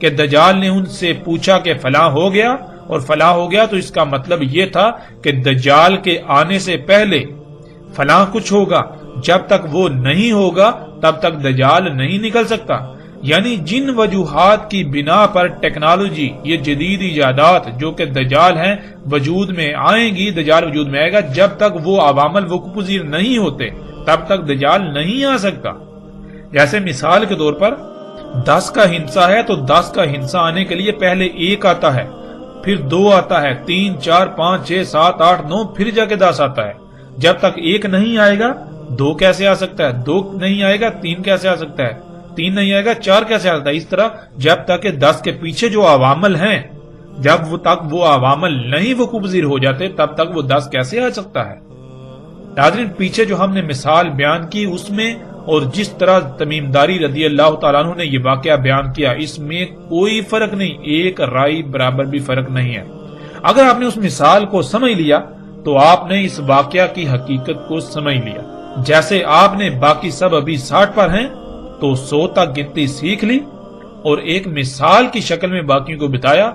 کہ دجال نے ان سے پوچھا کہ فلاں ہو گیا اور فلاں ہو گیا، تو اس کا مطلب یہ تھا کہ دجال کے آنے سے پہلے فلاں کچھ ہوگا، جب تک وہ نہیں ہوگا تب تک دجال نہیں نکل سکتا۔ یعنی جن وجوہات کی بنا پر ٹیکنالوجی، یہ جدید ایجادات جو کہ دجال ہیں وجود میں آئیں گی، دجال وجود میں آئے گا، جب تک وہ عوامل وقوع پذیر نہیں ہوتے تب تک دجال نہیں آ سکتا۔ جیسے مثال کے طور پر 10 کا ہندسہ ہے تو 10 کا ہندسہ آنے کے لیے پہلے 1 آتا ہے، پھر 2 آتا ہے، 3 4 5 6 7 8 9 پھر جا کے 10 آتا ہے۔ جب تک 1 نہیں آئے گا 2 کیسے آ سکتا ہے، 2 نہیں آئے گا 3 کیسے آ سکتا ہے، 3 نہیں آئے گا 4 کیسے آ سکتا ہے۔ اس طرح جب تک کہ 10 کے پیچھے جو عوامل ہیں، جب تک وہ عوامل نہیں وقوع پذیر ہو جاتے تب تک وہ 10 کیسے آ سکتا ہے۔ ناظرین، پیچھے جو ہم نے مثال بیان کی اس میں اور جس طرح تمیم داری رضی اللہ تعالیٰ عنہ نے یہ واقعہ بیان کیا، اس میں کوئی فرق نہیں، ایک رائی برابر بھی فرق نہیں ہے۔ اگر آپ نے اس مثال کو سمجھ لیا تو آپ نے اس واقعہ کی حقیقت کو سمجھ لیا۔ جیسے آپ نے باقی سب ابھی 60 پر ہیں تو 100 تک گنتی سیکھ لی اور ایک مثال کی شکل میں باقیوں کو بتایا،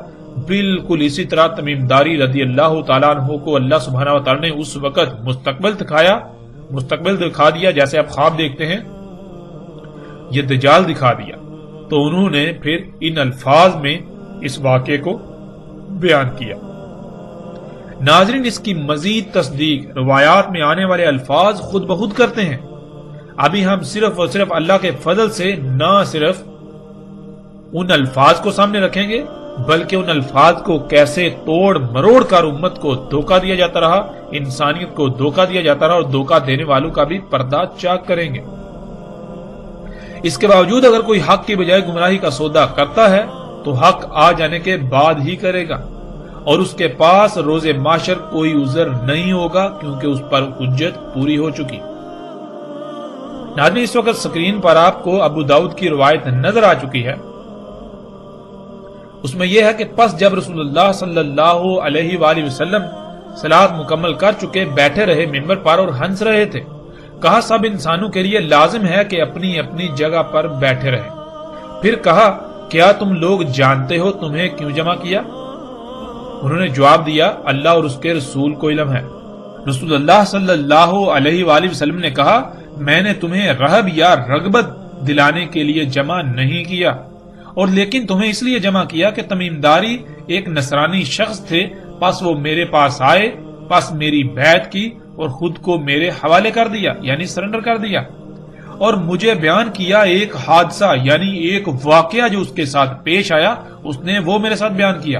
بالکل اسی طرح تمیم داری رضی اللہ تعالیٰ عنہ کو اللہ سبحانہ و تعالیٰ نے اس وقت مستقبل دکھا دیا، جیسے آپ خواب دیکھتے ہیں، یہ دجال دکھا دیا، تو انہوں نے پھر ان الفاظ میں اس واقعے کو بیان کیا۔ ناظرین، اس کی مزید تصدیق روایات میں آنے والے الفاظ خود بخود کرتے ہیں۔ ابھی ہم صرف اور صرف اللہ کے فضل سے نہ صرف ان الفاظ کو سامنے رکھیں گے بلکہ ان الفاظ کو کیسے توڑ مروڑ کر امت کو دھوکہ دیا جاتا رہا، انسانیت کو دھوکہ دیا جاتا رہا، اور دھوکہ دینے والوں کا بھی پردہ چاک کریں گے۔ اس کے باوجود اگر کوئی حق کی بجائے گمراہی کا سودا کرتا ہے تو حق آ جانے کے بعد ہی کرے گا، اور اس کے پاس روز محشر کوئی عذر نہیں ہوگا کیونکہ اس پر حجت پوری ہو چکی۔ ناظرین، اس وقت سکرین پر آپ کو ابو داؤد کی روایت نظر آ چکی ہے۔ اس میں یہ ہے کہ پس جب رسول اللہ صلی اللہ علیہ وآلہ وسلم صلاۃ مکمل کر چکے بیٹھے رہے ممبر پر اور ہنس رہے تھے، کہا سب انسانوں کے لیے لازم ہے کہ اپنی اپنی جگہ پر بیٹھے رہیں۔ پھر کہا کیا تم لوگ جانتے ہو تمہیں کیوں جمع کیا؟ انہوں نے جواب دیا اللہ اور اس کے رسول کو علم ہے۔ رسول اللہ صلی اللہ علیہ وآلہ وسلم نے کہا میں نے تمہیں رہب یا رغبت دلانے کے لیے جمع نہیں کیا، اور لیکن تمہیں اس لیے جمع کیا کہ تمیم داری ایک نصرانی شخص تھے، پس وہ میرے پاس آئے، پس میری بیعت کی اور خود کو میرے حوالے کر دیا، یعنی سرنڈر کر دیا، اور مجھے بیان کیا ایک حادثہ، یعنی ایک واقعہ جو اس کے ساتھ پیش آیا، اس نے وہ میرے ساتھ بیان کیا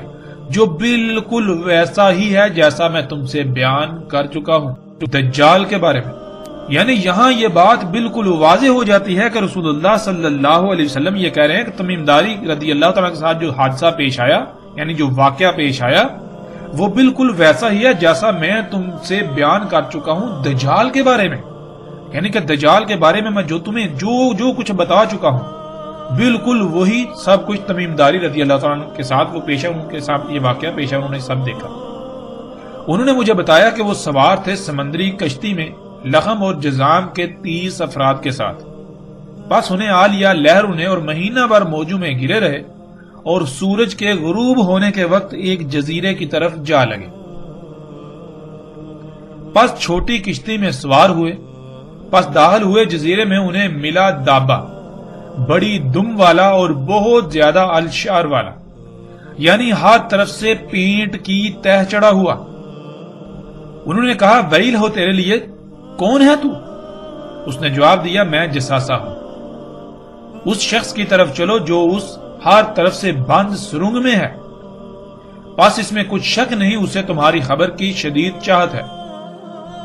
جو بالکل ویسا ہی ہے جیسا میں تم سے بیان کر چکا ہوں دجال کے بارے میں۔ یعنی یہاں یہ بات بالکل واضح ہو جاتی ہے کہ رسول اللہ صلی اللہ علیہ وسلم یہ کہہ رہے ہیں کہ تمیم داری رضی اللہ تعالیٰ کے ساتھ جو حادثہ پیش آیا، یعنی جو واقعہ پیش آیا، وہ بالکل ویسا ہی ہے جیسا میں تم سے بیان کر چکا ہوں دجال کے بارے میں۔ یعنی کہ دجال کے بارے میں جو تمہیں جو کچھ بتا چکا ہوں بالکل وہی سب کچھ تمیم داری رضی اللہ تعالیٰ کے ساتھ وہ پیش ہے، ان کے ساتھ یہ واقعہ پیش ہے، انہوں نے سب دیکھا۔ انہوں نے مجھے بتایا کہ وہ سوار تھے سمندری کشتی میں لخم اور جزام کے 30 افراد کے ساتھ، بس انہیں آ لیا لہر انہیں، اور مہینہ بھر موجوں میں گرے رہے اور سورج کے غروب ہونے کے وقت ایک جزیرے کی طرف جا لگے۔ پس چھوٹی کشتی میں سوار ہوئے، پس داخل ہوئے جزیرے میں، انہیں ملا دابا، بڑی دم والا اور بہت زیادہ الشعر والا، یعنی ہر طرف سے پینٹ کی تہ چڑھا ہوا۔ انہوں نے کہا ویل ہو تیرے لیے، کون ہے تو؟ اس نے جواب دیا میں جساسا ہوں۔ اس شخص کی طرف چلو جو اس ہر طرف سے بند سرنگ میں ہے، پس اس میں کچھ شک نہیں اسے تمہاری خبر کی شدید چاہت ہے۔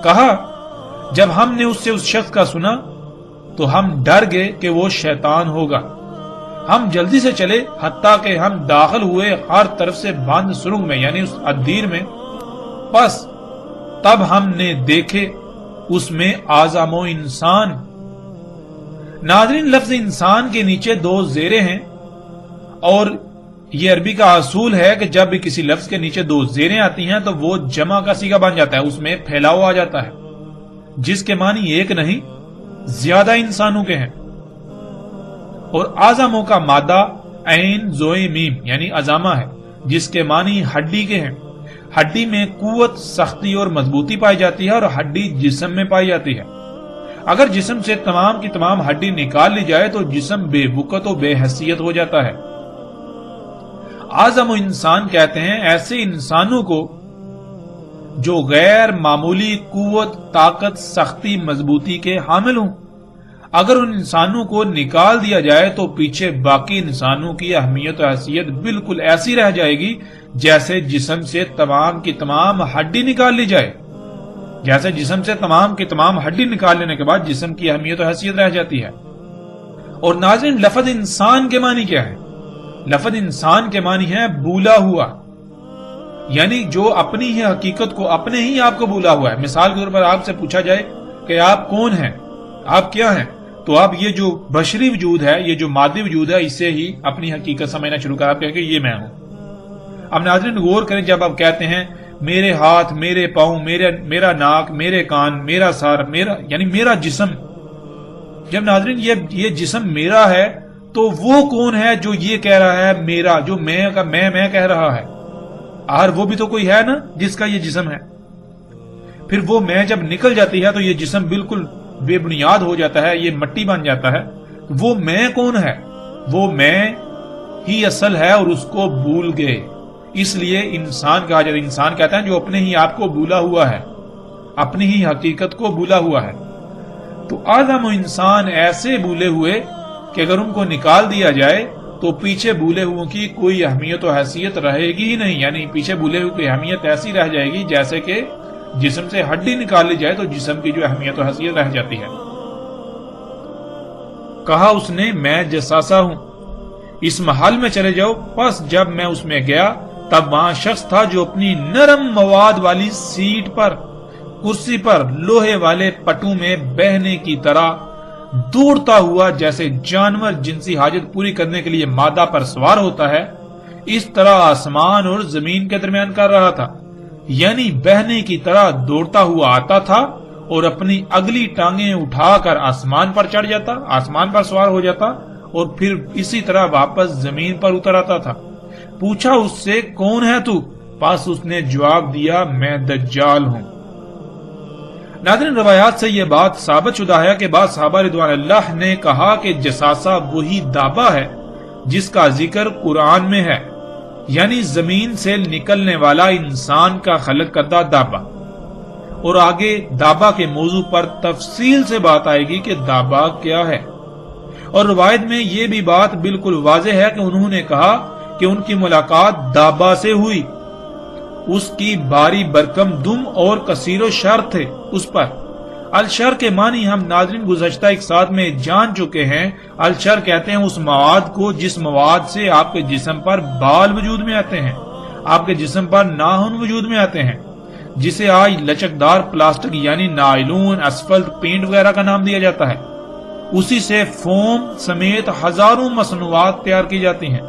کہا جب ہم نے اس سے اس شخص کا سنا تو ہم ڈر گئے کہ وہ شیطان ہوگا، ہم جلدی سے چلے حتیٰ کہ ہم داخل ہوئے ہر طرف سے بند سرنگ میں، یعنی اس ادیر میں، پس تب ہم نے دیکھے اس میں اعظم و انسان۔ ناظرین، لفظ انسان کے نیچے 2 زیریں ہیں، اور یہ عربی کا اصول ہے کہ جب بھی کسی لفظ کے نیچے 2 زیریں آتی ہیں تو وہ جمع کا صیغہ بن جاتا ہے، اس میں پھیلاؤ آ جاتا ہے، جس کے معنی ایک نہیں زیادہ انسانوں کے ہیں۔ اور اعظموں کا مادہ عین زوئے میم یعنی عظامہ ہے، جس کے معنی ہڈی کے ہیں۔ ہڈی میں قوت، سختی اور مضبوطی پائی جاتی ہے، اور ہڈی جسم میں پائی جاتی ہے۔ اگر جسم سے تمام کی تمام ہڈی نکال لی جائے تو جسم بے وقت و بے حیثیت ہو جاتا ہے۔ اعظم انسان کہتے ہیں ایسے انسانوں کو جو غیر معمولی قوت، طاقت، سختی، مضبوطی کے حامل ہوں۔ اگر ان انسانوں کو نکال دیا جائے تو پیچھے باقی انسانوں کی اہمیت و حیثیت بالکل ایسی رہ جائے گی جیسے جسم سے تمام کی تمام ہڈی نکال لی جائے، جیسے جسم سے تمام کی تمام ہڈی نکال لینے کے بعد جسم کی اہمیت و حیثیت رہ جاتی ہے۔ اور ناظرین، لفظ انسان کے معنی کیا ہے؟ لفظ انسان کے معنی ہے بولا ہوا، یعنی جو اپنی ہی حقیقت کو، اپنے ہی آپ کو بولا ہوا ہے۔ مثال کے طور پر آپ سے پوچھا جائے کہ آپ کون ہیں، آپ کیا ہیں، تو آپ یہ جو بشری وجود ہے، یہ جو مادی وجود ہے، اسے ہی اپنی حقیقت سمجھنا شروع کر، آپ کہیں کہ یہ میں ہوں۔ اب ناظرین غور کریں، جب آپ کہتے ہیں میرے ہاتھ، میرے پاؤں، میرا ناک، میرے کان، میرا سر، یعنی میرا جسم، جب ناظرین یہ جسم میرا ہے تو وہ کون ہے جو یہ کہہ رہا ہے میرا، جو میں کہہ رہا ہے؟ آخر وہ بھی تو کوئی ہے نا جس کا یہ جسم ہے۔ پھر وہ میں جب نکل جاتی ہے تو یہ جسم بالکل بے بنیاد ہو جاتا ہے، یہ مٹی بن جاتا ہے۔ وہ میں کون ہے؟ وہ میں ہی اصل ہے اور اس کو بھول گئے، اس لیے انسان کہا جاتا ہے۔ انسان کہتا ہے جو اپنے ہی آپ کو بھولا ہوا ہے، اپنی ہی حقیقت کو بھولا ہوا ہے۔ تو اعظم انسان ایسے بھولے ہوئے کہ اگر ان کو نکال دیا جائے تو پیچھے بھولے ہوئے کی کوئی اہمیت و حیثیت رہے گی ہی نہیں، یعنی پیچھے بھولے ہوئے کی اہمیت ایسی رہ جائے گی جیسے کہ جسم سے ہڈی نکال لی جائے تو جسم کی جو اہمیت و حیثیت رہ جاتی ہے۔ کہا اس نے میں جساسا ہوں، اس محل میں چلے جاؤ۔ پس جب میں اس میں گیا تب وہاں شخص تھا جو اپنی نرم مواد والی سیٹ پر، کرسی پر لوہے والے پٹوں میں بہنے کی طرح دوڑتا ہوا، جیسے جانور جنسی حاجت پوری کرنے کے لیے مادہ پر سوار ہوتا ہے، اس طرح آسمان اور زمین کے درمیان کر رہا تھا۔ یعنی بہنے کی طرح دوڑتا ہوا آتا تھا اور اپنی اگلی ٹانگیں اٹھا کر آسمان پر چڑھ جاتا، آسمان پر سوار ہو جاتا اور پھر اسی طرح واپس زمین پر اتر آتا تھا۔ پوچھا اس سے کون ہے تو؟ پس اس نے جواب دیا میں دجال ہوں۔ ناظرین روایات سے یہ بات ثابت شدہ ہے کہ بعض صحابہ رضوان اللہ نے کہا کہ جساسا وہی دابا ہے جس کا ذکر قرآن میں ہے، یعنی زمین سے نکلنے والا انسان کا خلق کردہ دابا۔ اور آگے دابا کے موضوع پر تفصیل سے بات آئے گی کہ دابا کیا ہے۔ اور روایت میں یہ بھی بات بالکل واضح ہے کہ انہوں نے کہا کہ ان کی ملاقات دابا سے ہوئی، اس کی باری برکم دم اور کثیر و شر تھے اس پر۔ الشر کے معنی ہم ناظرین گزشتہ ایک ساتھ میں جان چکے ہیں۔ الشر کہتے ہیں اس مواد کو جس مواد سے آپ کے جسم پر بال وجود میں آتے ہیں، آپ کے جسم پر ناخن وجود میں آتے ہیں، جسے آج لچکدار پلاسٹک یعنی نائلون، اسفلٹ، پینٹ وغیرہ کا نام دیا جاتا ہے۔ اسی سے فوم سمیت ہزاروں مصنوعات تیار کی جاتی ہیں۔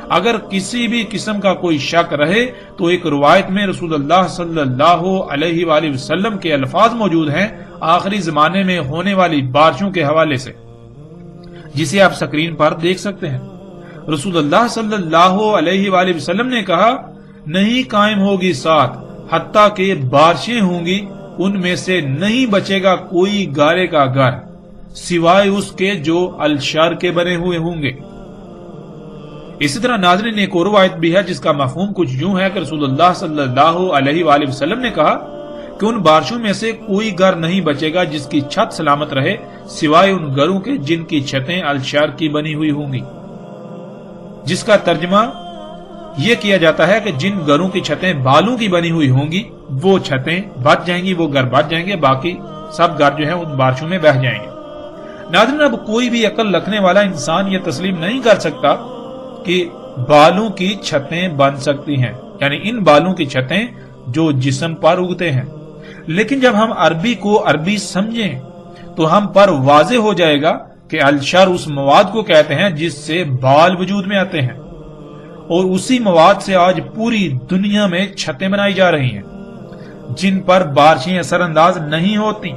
اگر کسی بھی قسم کا کوئی شک رہے تو ایک روایت میں رسول اللہ صلی اللہ علیہ وآلہ وسلم کے الفاظ موجود ہیں آخری زمانے میں ہونے والی بارشوں کے حوالے سے، جسے آپ سکرین پر دیکھ سکتے ہیں۔ رسول اللہ صلی اللہ علیہ وآلہ وسلم نے کہا نہیں قائم ہوگی ساتھ حتیٰ کہ بارشیں ہوں گی، ان میں سے نہیں بچے گا کوئی گارے کا گھر سوائے اس کے جو الشر کے بنے ہوئے ہوں گے۔ اسی طرح ناظرین ایک اور روایت بھی ہے جس کا مفہوم کچھ یوں ہے کہ رسول اللہ صلی اللہ علیہ وآلہ وسلم نے کہا کہ ان بارشوں میں سے کوئی گھر نہیں بچے گا جس کی چھت سلامت رہے سوائے ان گھروں کے جن کی چھتیں الشر کی بنی ہوئی ہوں گی، جس کا ترجمہ یہ کیا جاتا ہے کہ جن گھروں کی چھتیں بالوں کی بنی ہوئی ہوں گی وہ چھتیں بچ جائیں گی، وہ گھر بچ جائیں گے، باقی سب گھر جو ہیں ان بارشوں میں بہہ جائیں گے۔ ناظرین اب کوئی بھی عقل رکھنے والا انسان یہ تسلیم نہیں کر سکتا کہ بالوں کی چھتیں بن سکتی ہیں، یعنی ان بالوں کی چھتیں جو جسم پر اگتے ہیں۔ لیکن جب ہم عربی کو عربی سمجھیں تو ہم پر واضح ہو جائے گا کہ الشر اس مواد کو کہتے ہیں جس سے بال وجود میں آتے ہیں، اور اسی مواد سے آج پوری دنیا میں چھتیں بنائی جا رہی ہیں جن پر بارشیں اثر انداز نہیں ہوتی۔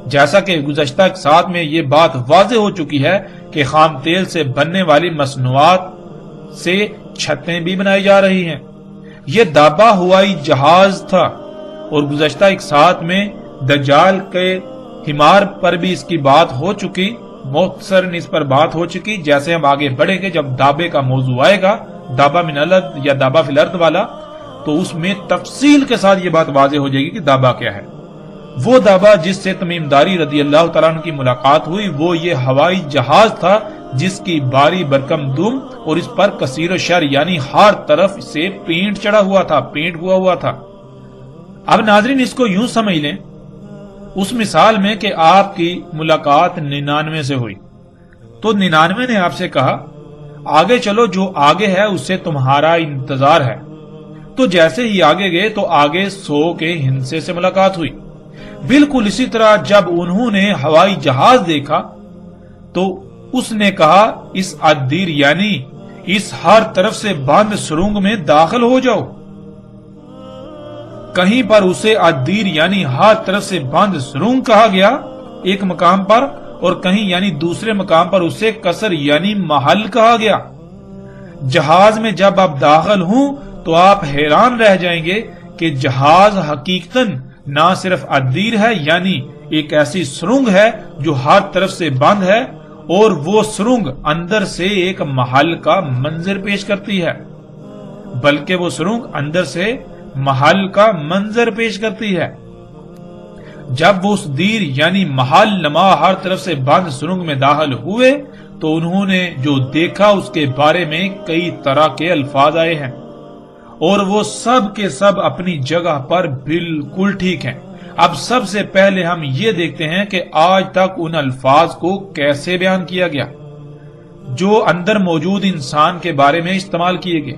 جیسا کہ گزشتہ ساتھ میں یہ بات واضح ہو چکی ہے کہ خام تیل سے بننے والی مصنوعات سے چھتیں بھی بنائی جا رہی ہیں۔ یہ دابا ہوائی جہاز تھا، اور گزشتہ ایک ساتھ میں دجال کے حمار پر بھی اس کی بات ہو چکی، مختصراً اس پر بات ہو چکی۔ جیسے ہم آگے بڑھیں گے، جب دابے کا موضوع آئے گا، دابا من الارض یا دابا فی الارض والا، تو اس میں تفصیل کے ساتھ یہ بات واضح ہو جائے گی کہ دابا کیا ہے۔ وہ دابا جس سے تمیم داری رضی اللہ تعالیٰ عنہ کی ملاقات ہوئی، وہ یہ ہوائی جہاز تھا جس کی باری برکم دم اور اس پر کثیر و شر یعنی ہر طرف سے پینٹ چڑھا ہوا تھا، پینٹ ہوا تھا۔ اب ناظرین اس کو یوں سمجھ لیں، اس مثال میں کہ آپ کی ملاقات 99 سے ہوئی، تو 99 نے آپ سے کہا آگے چلو، جو آگے ہے اس سے تمہارا انتظار ہے۔ تو جیسے ہی آگے گئے تو آگے 100 کے ہندسے سے ملاقات ہوئی۔ بالکل اسی طرح جب انہوں نے ہوائی جہاز دیکھا تو اس نے کہا اس عدیر یعنی اس ہر طرف سے بند سرنگ میں داخل ہو جاؤ۔ کہیں پر اسے عدیر یعنی ہر طرف سے بند سرنگ کہا گیا ایک مقام پر، اور کہیں یعنی دوسرے مقام پر اسے قصر یعنی محل کہا گیا۔ جہاز میں جب آپ داخل ہوں تو آپ حیران رہ جائیں گے کہ جہاز حقیقتاً نہ صرف عدیر ہے یعنی ایک ایسی سرنگ ہے جو ہر طرف سے بند ہے، اور وہ سرنگ اندر سے ایک محل کا منظر پیش کرتی ہے، بلکہ وہ سرنگ اندر سے محل کا منظر پیش کرتی ہے۔ جب وہ اس دیر یعنی محل نما ہر طرف سے بند سرنگ میں داخل ہوئے تو انہوں نے جو دیکھا اس کے بارے میں کئی طرح کے الفاظ آئے ہیں، اور وہ سب کے سب اپنی جگہ پر بالکل ٹھیک ہیں۔ اب سب سے پہلے ہم یہ دیکھتے ہیں کہ آج تک ان الفاظ کو کیسے بیان کیا گیا جو اندر موجود انسان کے بارے میں استعمال کیے گئے۔